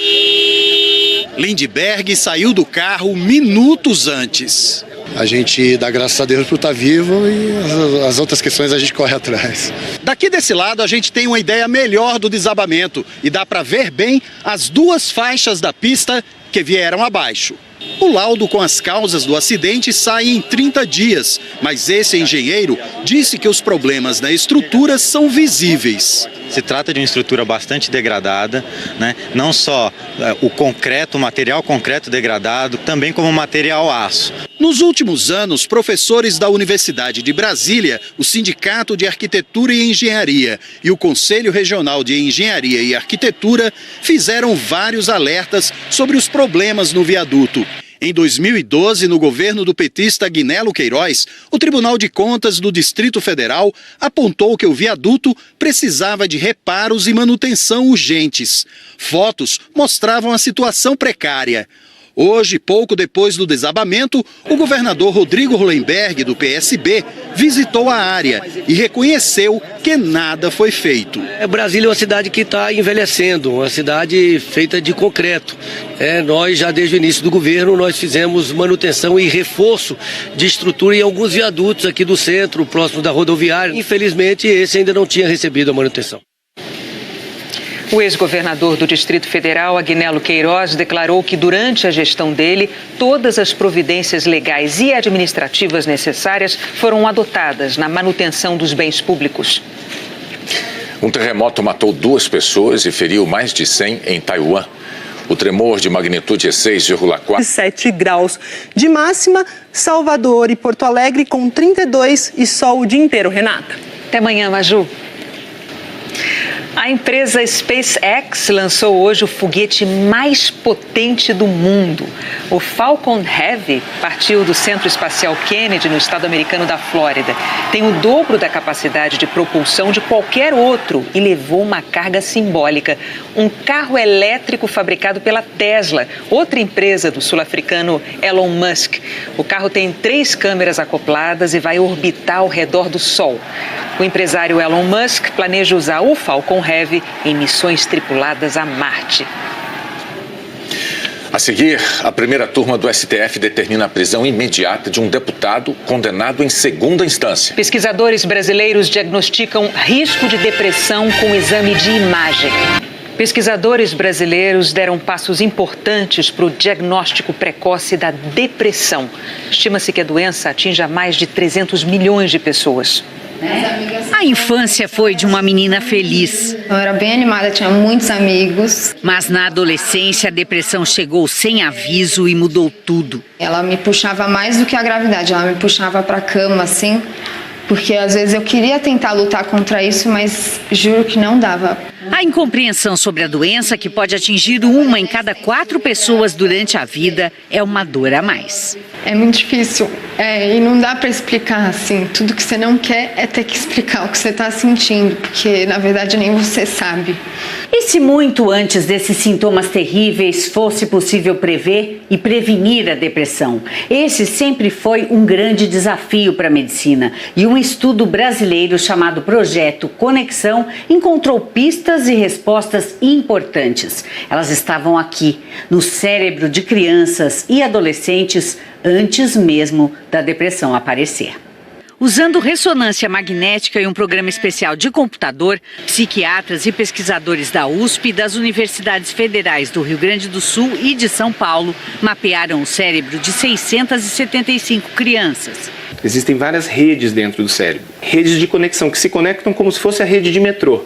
Speaker 10: Lindbergh saiu do carro minutos antes.
Speaker 13: A gente dá graças a Deus por estar vivo e as outras questões a gente corre atrás.
Speaker 10: Daqui desse lado a gente tem uma ideia melhor do desabamento e dá para ver bem as duas faixas da pista que vieram abaixo. O laudo com as causas do acidente sai em 30 dias, mas esse engenheiro disse que os problemas na estrutura são visíveis.
Speaker 14: Se trata de uma estrutura bastante degradada, né? Não só o concreto, o material concreto degradado, também como o material aço.
Speaker 10: Nos últimos anos, professores da Universidade de Brasília, o Sindicato de Arquitetura e Engenharia e o Conselho Regional de Engenharia e Arquitetura fizeram vários alertas sobre os problemas no viaduto. Em 2012, no governo do petista Agnello Queiroz, o Tribunal de Contas do Distrito Federal apontou que o viaduto precisava de reparos e manutenção urgentes. Fotos mostravam a situação precária. Hoje, pouco depois do desabamento, o governador Rodrigo Hollenberg, do PSB, visitou a área e reconheceu que nada foi feito.
Speaker 17: Brasília é uma cidade que está envelhecendo, uma cidade feita de concreto. Nós, já desde o início do governo, nós fizemos manutenção e reforço de estrutura em alguns viadutos aqui do centro, próximo da rodoviária. Infelizmente, esse ainda não tinha recebido a manutenção.
Speaker 2: O ex-governador do Distrito Federal, Agnello Queiroz, declarou que durante a gestão dele, todas as providências legais e administrativas necessárias foram adotadas na manutenção dos bens públicos.
Speaker 1: Um terremoto matou 2 pessoas e feriu mais de 100 em Taiwan. O tremor de magnitude 6,4.
Speaker 26: 7 graus de máxima, Salvador e Porto Alegre com 32 e sol o dia inteiro. Renata.
Speaker 2: Até amanhã, Maju. A empresa SpaceX lançou hoje o foguete mais potente do mundo. O Falcon Heavy partiu do Centro Espacial Kennedy, no estado americano da Flórida. Tem o dobro da capacidade de propulsão de qualquer outro e levou uma carga simbólica. Um carro elétrico fabricado pela Tesla, outra empresa do sul-africano Elon Musk. O carro tem 3 câmeras acopladas e vai orbitar ao redor do Sol. O empresário Elon Musk planeja usar o Falcon Heavy em missões tripuladas a Marte.
Speaker 1: A seguir, a primeira turma do STF determina a prisão imediata de um deputado condenado em segunda instância.
Speaker 2: Pesquisadores brasileiros diagnosticam risco de depressão com exame de imagem. Pesquisadores brasileiros deram passos importantes para o diagnóstico precoce da depressão. Estima-se que a doença atinja mais de 300 milhões de pessoas.
Speaker 15: A infância foi de uma menina feliz.
Speaker 16: Eu era bem animada, tinha muitos amigos.
Speaker 15: Mas na adolescência a depressão chegou sem aviso e mudou tudo.
Speaker 16: Ela me puxava mais do que a gravidade, ela me puxava para a cama, assim, porque às vezes eu queria tentar lutar contra isso, mas juro que não dava.
Speaker 15: A incompreensão sobre a doença, que pode atingir 1 em cada 4 pessoas durante a vida, é uma dor a mais.
Speaker 16: É muito difícil e não dá para explicar assim. Tudo que você não quer é ter que explicar o que você está sentindo, porque na verdade nem você sabe.
Speaker 15: E se muito antes desses sintomas terríveis fosse possível prever e prevenir a depressão? Esse sempre foi um grande desafio para a medicina. E um estudo brasileiro chamado Projeto Conexão encontrou pistas e respostas importantes. Elas estavam aqui, no cérebro de crianças e adolescentes, antes mesmo da depressão aparecer. Usando ressonância magnética e um programa especial de computador, psiquiatras e pesquisadores da USP e das universidades federais do Rio Grande do Sul e de São Paulo mapearam o cérebro de 675 crianças.
Speaker 3: Existem várias redes dentro do cérebro, redes de conexão que se conectam como se fosse a rede de metrô,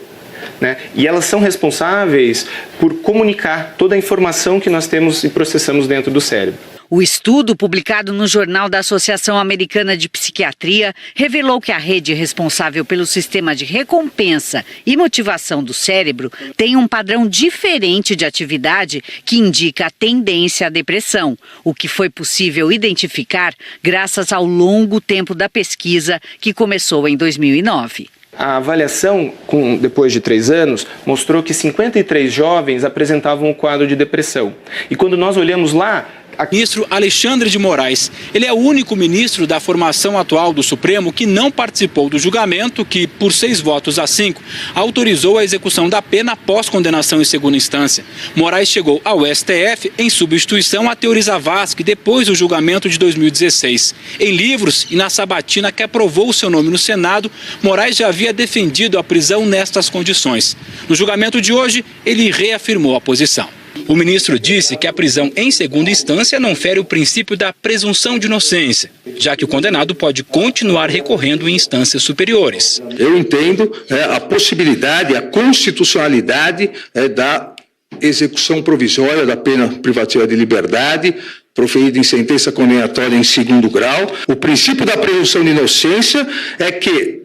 Speaker 3: né? E elas são responsáveis por comunicar toda a informação que nós temos e processamos dentro do cérebro.
Speaker 15: O estudo, publicado no Jornal da Associação Americana de Psiquiatria, revelou que a rede responsável pelo sistema de recompensa e motivação do cérebro tem um padrão diferente de atividade que indica a tendência à depressão, o que foi possível identificar graças ao longo tempo da pesquisa que começou em 2009.
Speaker 3: A avaliação, depois de 3 anos, mostrou que 53 jovens apresentavam um quadro de depressão. E quando nós olhamos lá...
Speaker 6: Ministro Alexandre de Moraes, ele é o único ministro da formação atual do Supremo que não participou do julgamento que, por 6 votos a 5, autorizou a execução da pena após condenação em segunda instância. Moraes chegou ao STF em substituição a Teori Zavascki depois do julgamento de 2016. Em livros e na sabatina que aprovou o seu nome no Senado, Moraes já havia defendido a prisão nestas condições. No julgamento de hoje, ele reafirmou a posição. O ministro disse que a prisão em segunda instância não fere o princípio da presunção de inocência, já que o condenado pode continuar recorrendo em instâncias superiores.
Speaker 23: Eu entendo a possibilidade, a constitucionalidade da execução provisória da pena privativa de liberdade, proferida em sentença condenatória em segundo grau. O princípio da presunção de inocência é que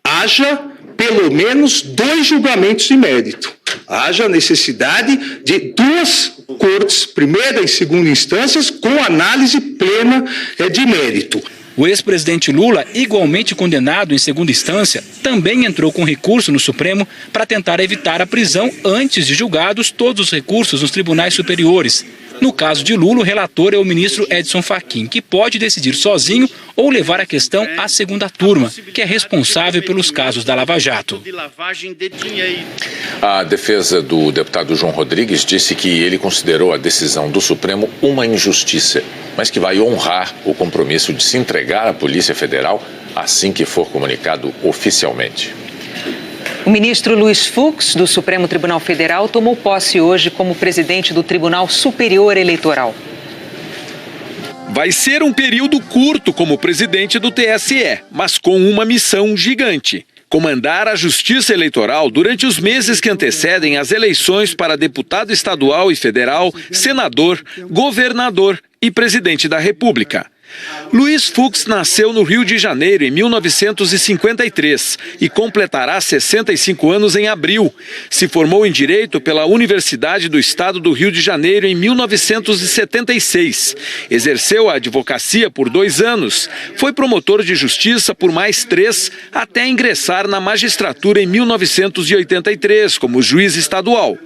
Speaker 23: haja pelo menos 2 julgamentos de mérito. Haja necessidade de 2 cortes, primeira e segunda instâncias, com análise plena de mérito.
Speaker 6: O ex-presidente Lula, igualmente condenado em segunda instância, também entrou com recurso no Supremo para tentar evitar a prisão antes de julgados todos os recursos nos tribunais superiores. No caso de Lula, o relator é o ministro Edson Fachin, que pode decidir sozinho ou levar a questão à segunda turma, que é responsável pelos casos da Lava Jato.
Speaker 1: A defesa do deputado João Rodrigues disse que ele considerou a decisão do Supremo uma injustiça, mas que vai honrar o compromisso de se entregar à Polícia Federal assim que for comunicado oficialmente.
Speaker 2: O ministro Luiz Fux, do Supremo Tribunal Federal, tomou posse hoje como presidente do Tribunal Superior Eleitoral.
Speaker 5: Vai ser um período curto como presidente do TSE, mas com uma missão gigante: comandar a Justiça Eleitoral durante os meses que antecedem as eleições para deputado estadual e federal, senador, governador e presidente da República. Luiz Fux nasceu no Rio de Janeiro em 1953 e completará 65 anos em abril. Se formou em Direito pela Universidade do Estado do Rio de Janeiro em 1976. Exerceu a advocacia por 2 anos. Foi promotor de justiça por mais 3, até ingressar na magistratura em 1983 como juiz estadual.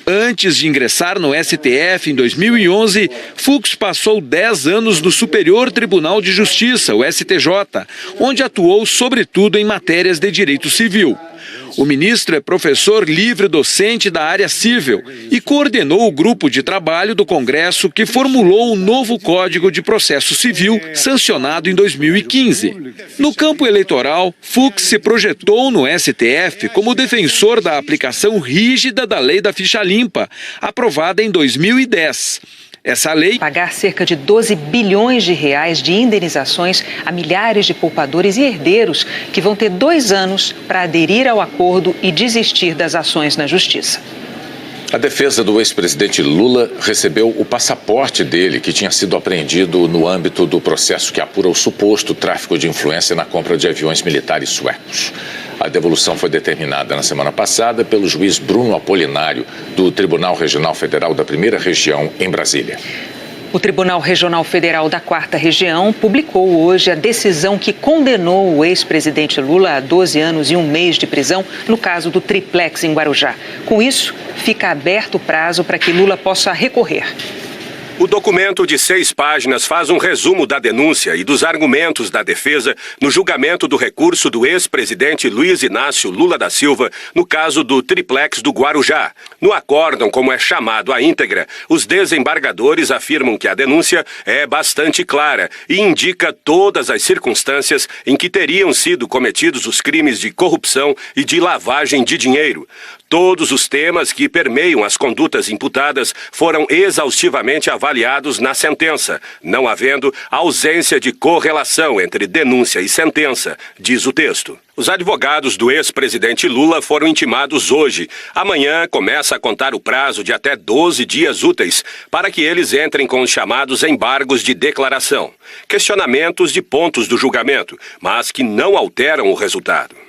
Speaker 5: Antes de ingressar no STF em 2011, Fux passou 10 anos no Superior Tribunal de Justiça, o STJ, onde atuou sobretudo em matérias de direito civil. O ministro é professor livre docente da área civil e coordenou o grupo de trabalho do Congresso que formulou o novo Código de Processo Civil, sancionado em 2015. No campo eleitoral, Fux se projetou no STF como defensor da aplicação rígida da Lei da Ficha Limpa, aprovada em 2010. Essa lei...
Speaker 2: Pagar cerca de 12 bilhões de reais de indenizações a milhares de poupadores e herdeiros que vão ter 2 anos para aderir ao acordo e desistir das ações na Justiça.
Speaker 1: A defesa do ex-presidente Lula recebeu o passaporte dele, que tinha sido apreendido no âmbito do processo que apura o suposto tráfico de influência na compra de aviões militares suecos. A devolução foi determinada na semana passada pelo juiz Bruno Apolinário, do Tribunal Regional Federal da 1ª Região, em Brasília.
Speaker 2: O Tribunal Regional Federal da 4ª Região publicou hoje a decisão que condenou o ex-presidente Lula a 12 anos e 1 mês de prisão no caso do triplex em Guarujá. Com isso, fica aberto o prazo para que Lula possa recorrer.
Speaker 7: O documento de 6 páginas faz um resumo da denúncia e dos argumentos da defesa no julgamento do recurso do ex-presidente Luiz Inácio Lula da Silva no caso do triplex do Guarujá. No acórdão, como é chamado à íntegra, os desembargadores afirmam que a denúncia é bastante clara e indica todas as circunstâncias em que teriam sido cometidos os crimes de corrupção e de lavagem de dinheiro. Todos os temas que permeiam as condutas imputadas foram exaustivamente avaliados na sentença, não havendo ausência de correlação entre denúncia e sentença, diz o texto. Os advogados do ex-presidente Lula foram intimados hoje. Amanhã começa a contar o prazo de até 12 dias úteis para que eles entrem com os chamados embargos de declaração. Questionamentos de pontos do julgamento, mas que não alteram o resultado.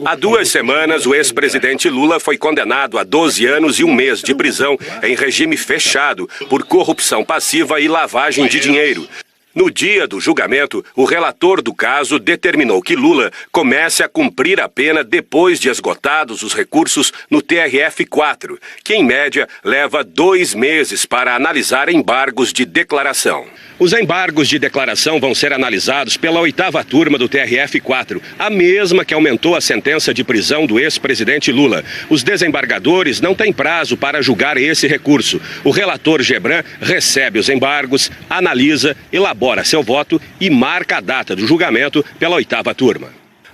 Speaker 7: Há 2 semanas, o ex-presidente Lula foi condenado a 12 anos e 1 mês de prisão em regime fechado por corrupção passiva e lavagem de dinheiro. No dia do julgamento, o relator do caso determinou que Lula comece a cumprir a pena depois de esgotados os recursos no TRF-4, que em média leva 2 meses para analisar embargos de declaração. Os embargos de declaração vão ser analisados pela 8ª turma do TRF-4, a mesma que aumentou a sentença de prisão do ex-presidente Lula. Os desembargadores não têm prazo para julgar esse recurso. O relator Gebran recebe os embargos, analisa, elabora seu voto e marca a data do julgamento pela 8ª turma.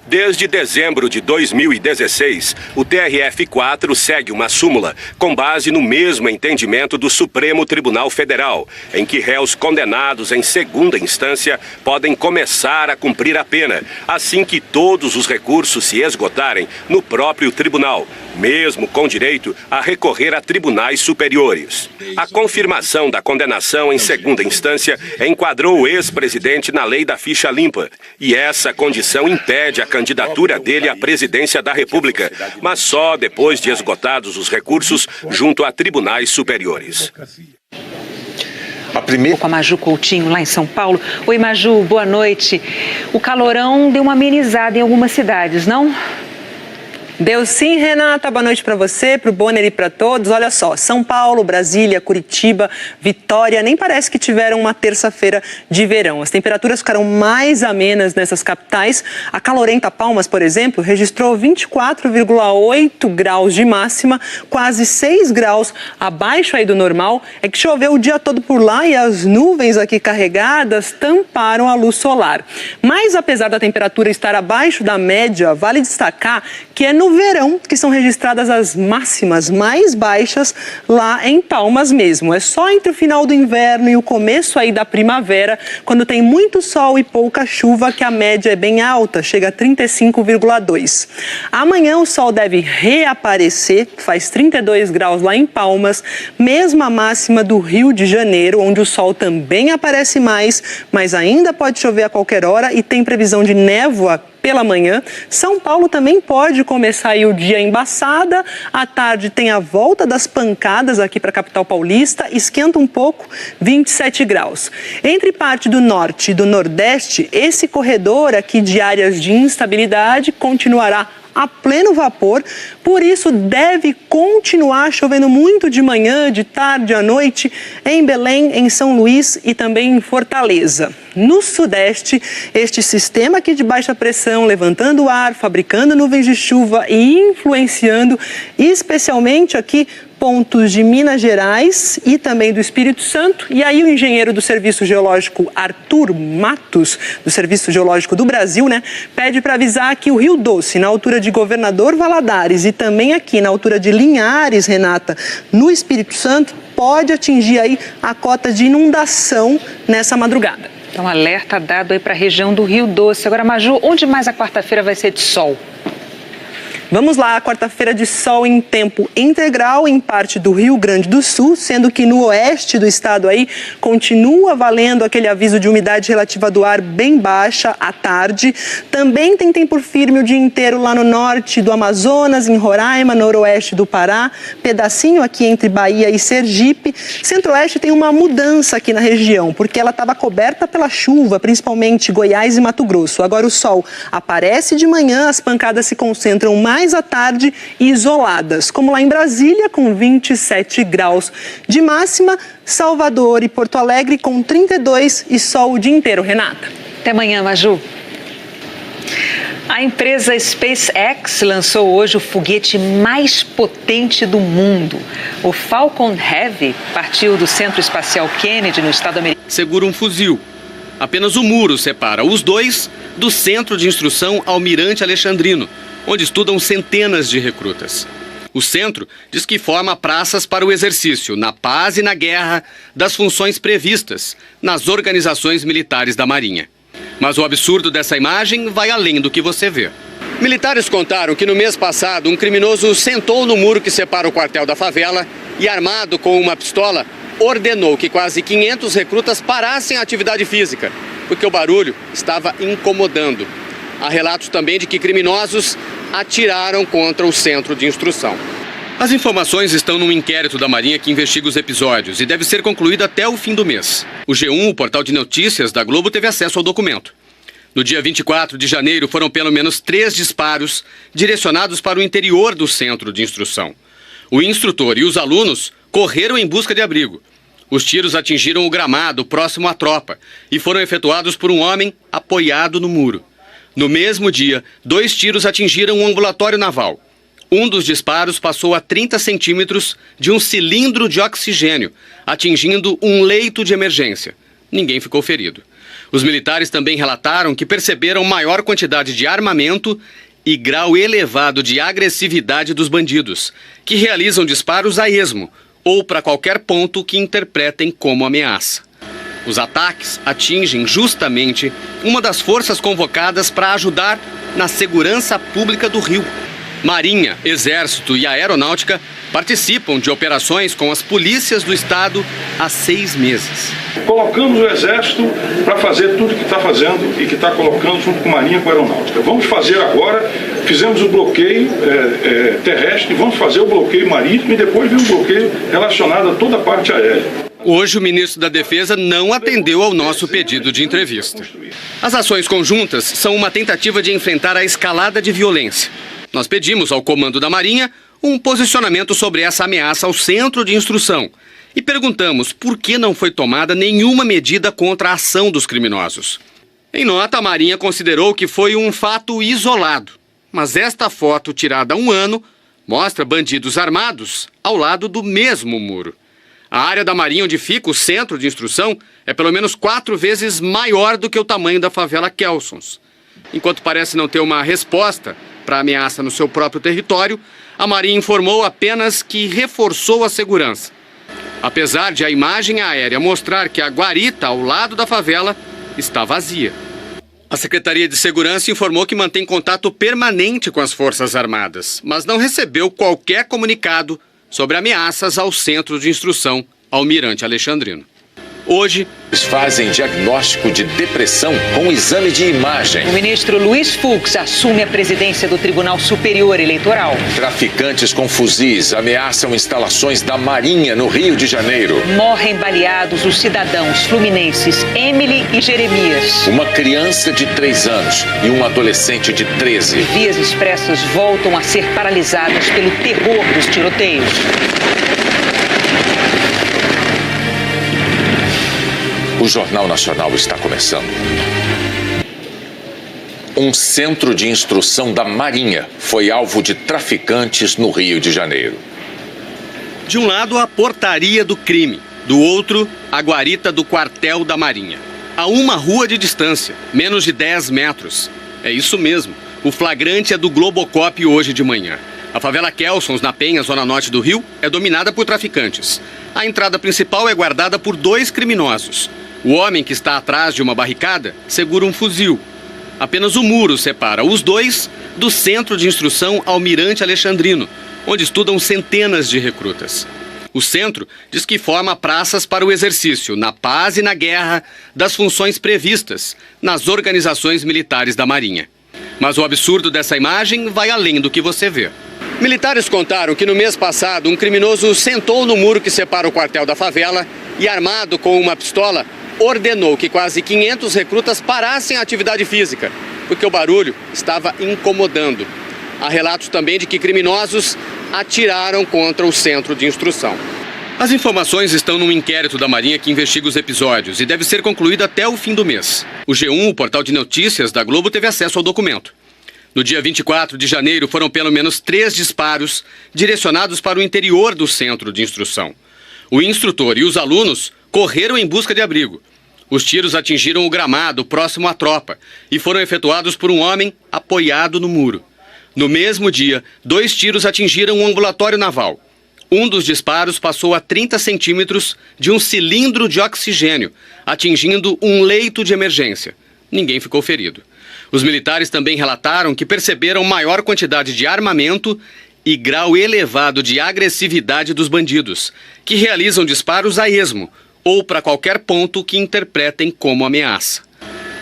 Speaker 7: Desde dezembro de 2016, o TRF-4 segue uma súmula com base no mesmo entendimento do Supremo Tribunal Federal, em que réus condenados em segunda instância podem começar a cumprir a pena, assim que todos os recursos se esgotarem no próprio tribunal, mesmo com direito a recorrer a tribunais superiores. A confirmação da condenação em segunda instância enquadrou o ex-presidente na lei da ficha limpa, e essa condição impede a candidatura dele à presidência da República, mas só depois de esgotados os recursos junto a tribunais superiores.
Speaker 2: Com a Maju Coutinho, lá em São Paulo. Oi, Maju, boa noite. O calorão deu uma amenizada em algumas cidades, não?
Speaker 26: Deu sim, Renata. Boa noite para você, para o Bonner e para todos. Olha só, São Paulo, Brasília, Curitiba, Vitória, nem parece que tiveram uma terça-feira de verão. As temperaturas ficaram mais amenas nessas capitais. A calorenta Palmas, por exemplo, registrou 24,8 graus de máxima, quase 6 graus abaixo aí do normal. É que choveu o dia todo por lá e as nuvens aqui carregadas tamparam a luz solar. Mas apesar da temperatura estar abaixo da média, vale destacar que é no verão que são registradas as máximas mais baixas lá em Palmas mesmo. É só entre o final do inverno e o começo aí da primavera, quando tem muito sol e pouca chuva, que a média é bem alta, chega a 35,2. Amanhã o sol deve reaparecer, faz 32 graus lá em Palmas, mesma máxima do Rio de Janeiro, onde o sol também aparece mais, mas ainda pode chover a qualquer hora e tem previsão de névoa pela manhã. São Paulo também pode começar aí o dia embaçada. À tarde tem a volta das pancadas aqui para a capital paulista. Esquenta um pouco, 27 graus. Entre parte do norte e do nordeste, esse corredor aqui de áreas de instabilidade continuará a pleno vapor, por isso deve continuar chovendo muito de manhã, de tarde, à noite, em Belém, em São Luís e também em Fortaleza. No sudeste, este sistema aqui de baixa pressão, levantando o ar, fabricando nuvens de chuva e influenciando, especialmente aqui, pontos de Minas Gerais e também do Espírito Santo. E aí o engenheiro do Serviço Geológico Arthur Matos, do Serviço Geológico do Brasil, pede para avisar que o Rio Doce, na altura de Governador Valadares e também aqui na altura de Linhares, Renata, no Espírito Santo, pode atingir aí a cota de inundação nessa madrugada.
Speaker 2: Então, alerta dado aí para a região do Rio Doce. Agora, Maju, onde mais a quarta-feira vai ser de sol?
Speaker 26: Vamos lá, quarta-feira de sol em tempo integral em parte do Rio Grande do Sul, sendo que no oeste do estado aí continua valendo aquele aviso de umidade relativa do ar bem baixa à tarde. Também tem tempo firme o dia inteiro lá no norte do Amazonas, em Roraima, noroeste do Pará, pedacinho aqui entre Bahia e Sergipe. Centro-oeste tem uma mudança aqui na região, porque ela estava coberta pela chuva, principalmente Goiás e Mato Grosso. Agora o sol aparece de manhã, as pancadas se concentram mais mais à tarde e isoladas, como lá em Brasília, com 27 graus de máxima, Salvador e Porto Alegre com 32 e sol o dia inteiro. Renata.
Speaker 2: Até amanhã, Maju. A empresa SpaceX lançou hoje o foguete mais potente do mundo. O Falcon Heavy partiu do Centro Espacial Kennedy, no estado americano.
Speaker 4: Segura um fuzil. Apenas o muro separa os dois do Centro de Instrução Almirante Alexandrino, onde estudam centenas de recrutas. O centro diz que forma praças para o exercício, na paz e na guerra, das funções previstas nas organizações militares da Marinha. Mas o absurdo dessa imagem vai além do que você vê. Militares contaram que no mês passado um criminoso sentou no muro que separa o quartel da favela e, armado com uma pistola, ordenou que quase 500 recrutas parassem a atividade física, porque o barulho estava incomodando. Há relatos também de que criminosos atiraram contra o centro de instrução. As informações estão num inquérito da Marinha que investiga os episódios e deve ser concluído até o fim do mês. O G1, o portal de notícias da Globo, teve acesso ao documento. No dia 24 de janeiro, foram pelo menos 3 disparos direcionados para o interior do centro de instrução. O instrutor e os alunos correram em busca de abrigo. Os tiros atingiram o gramado próximo à tropa e foram efetuados por um homem apoiado no muro. No mesmo dia, 2 tiros atingiram um ambulatório naval. Um dos disparos passou a 30 centímetros de um cilindro de oxigênio, atingindo um leito de emergência. Ninguém ficou ferido. Os militares também relataram que perceberam maior quantidade de armamento e grau elevado de agressividade dos bandidos, que realizam disparos a esmo ou para qualquer ponto que interpretem como ameaça. Os ataques atingem justamente uma das forças convocadas para ajudar na segurança pública do Rio. Marinha, Exército e Aeronáutica participam de operações com as polícias do Estado há 6 meses.
Speaker 18: Colocamos o Exército para fazer tudo que está fazendo e que está colocando junto com a Marinha e com a Aeronáutica. Vamos fazer agora, fizemos o bloqueio terrestre, vamos fazer o bloqueio marítimo e depois vem o bloqueio relacionado a toda a parte aérea.
Speaker 4: Hoje o ministro da Defesa não atendeu ao nosso pedido de entrevista. As ações conjuntas são uma tentativa de enfrentar a escalada de violência. Nós pedimos ao comando da Marinha um posicionamento sobre essa ameaça ao centro de instrução e perguntamos por que não foi tomada nenhuma medida contra a ação dos criminosos. Em nota, a Marinha considerou que foi um fato isolado, mas esta foto, tirada há 1 ano, mostra bandidos armados ao lado do mesmo muro. A área da Marinha onde fica o centro de instrução é pelo menos 4 vezes maior do que o tamanho da favela Kelsons. Enquanto parece não ter uma resposta para a ameaça no seu próprio território, a Marinha informou apenas que reforçou a segurança. Apesar de a imagem aérea mostrar que a guarita ao lado da favela está vazia. A Secretaria de Segurança informou que mantém contato permanente com as Forças Armadas, mas não recebeu qualquer comunicado sobre ameaças ao Centro de Instrução Almirante Alexandrino. Hoje,
Speaker 1: eles fazem diagnóstico de depressão com exame de imagem.
Speaker 2: O ministro Luiz Fux assume a presidência do Tribunal Superior Eleitoral.
Speaker 1: Traficantes com fuzis ameaçam instalações da Marinha no Rio de Janeiro.
Speaker 2: Morrem baleados os cidadãos fluminenses Emily e Jeremias.
Speaker 1: Uma criança de 3 anos e um adolescente de 13.
Speaker 2: Vias expressas voltam a ser paralisadas pelo terror dos tiroteios.
Speaker 1: O Jornal Nacional está começando. Um centro de instrução da Marinha foi alvo de traficantes no Rio de Janeiro.
Speaker 4: De um lado, a portaria do crime. Do outro, a guarita do quartel da Marinha. A uma rua de distância, menos de 10 metros. É isso mesmo. O flagrante é do Globocop hoje de manhã. A favela Kelsons, na Penha, zona norte do Rio, é dominada por traficantes. A entrada principal é guardada por 2 criminosos. O homem que está atrás de uma barricada segura um fuzil. Apenas o muro separa os dois do Centro de Instrução Almirante Alexandrino, onde estudam centenas de recrutas. O centro diz que forma praças para o exercício, na paz e na guerra, das funções previstas nas organizações militares da Marinha. Mas o absurdo dessa imagem vai além do que você vê. Militares contaram que no mês passado um criminoso sentou no muro que separa o quartel da favela e, armado com uma pistola, ordenou que quase 500 recrutas parassem a atividade física, porque o barulho estava incomodando. Há relatos também de que criminosos atiraram contra o centro de instrução. As informações estão num inquérito da Marinha que investiga os episódios e deve ser concluído até o fim do mês. O G1, o portal de notícias da Globo, teve acesso ao documento. No dia 24 de janeiro, foram pelo menos 3 disparos direcionados para o interior do centro de instrução. O instrutor e os alunos correram em busca de abrigo. Os tiros atingiram o gramado próximo à tropa e foram efetuados por um homem apoiado no muro. No mesmo dia, 2 tiros atingiram um ambulatório naval. Um dos disparos passou a 30 centímetros de um cilindro de oxigênio, atingindo um leito de emergência. Ninguém ficou ferido. Os militares também relataram que perceberam maior quantidade de armamento e grau elevado de agressividade dos bandidos, que realizam disparos a esmo ou para qualquer ponto que interpretem como ameaça.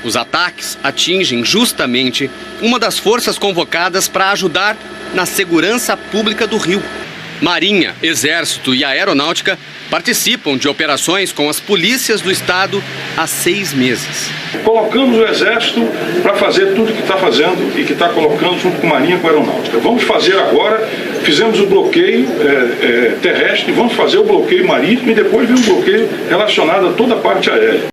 Speaker 4: Os ataques atingem justamente uma das forças convocadas para ajudar na segurança pública do Rio. Marinha, Exército e Aeronáutica participam de operações com as polícias do Estado há 6 meses.
Speaker 18: Colocamos o Exército para fazer tudo que está fazendo e que está colocando junto com a Marinha e com a Aeronáutica. Vamos fazer agora, fizemos o bloqueio terrestre, vamos fazer o bloqueio marítimo e depois vem o bloqueio relacionado a toda a parte aérea.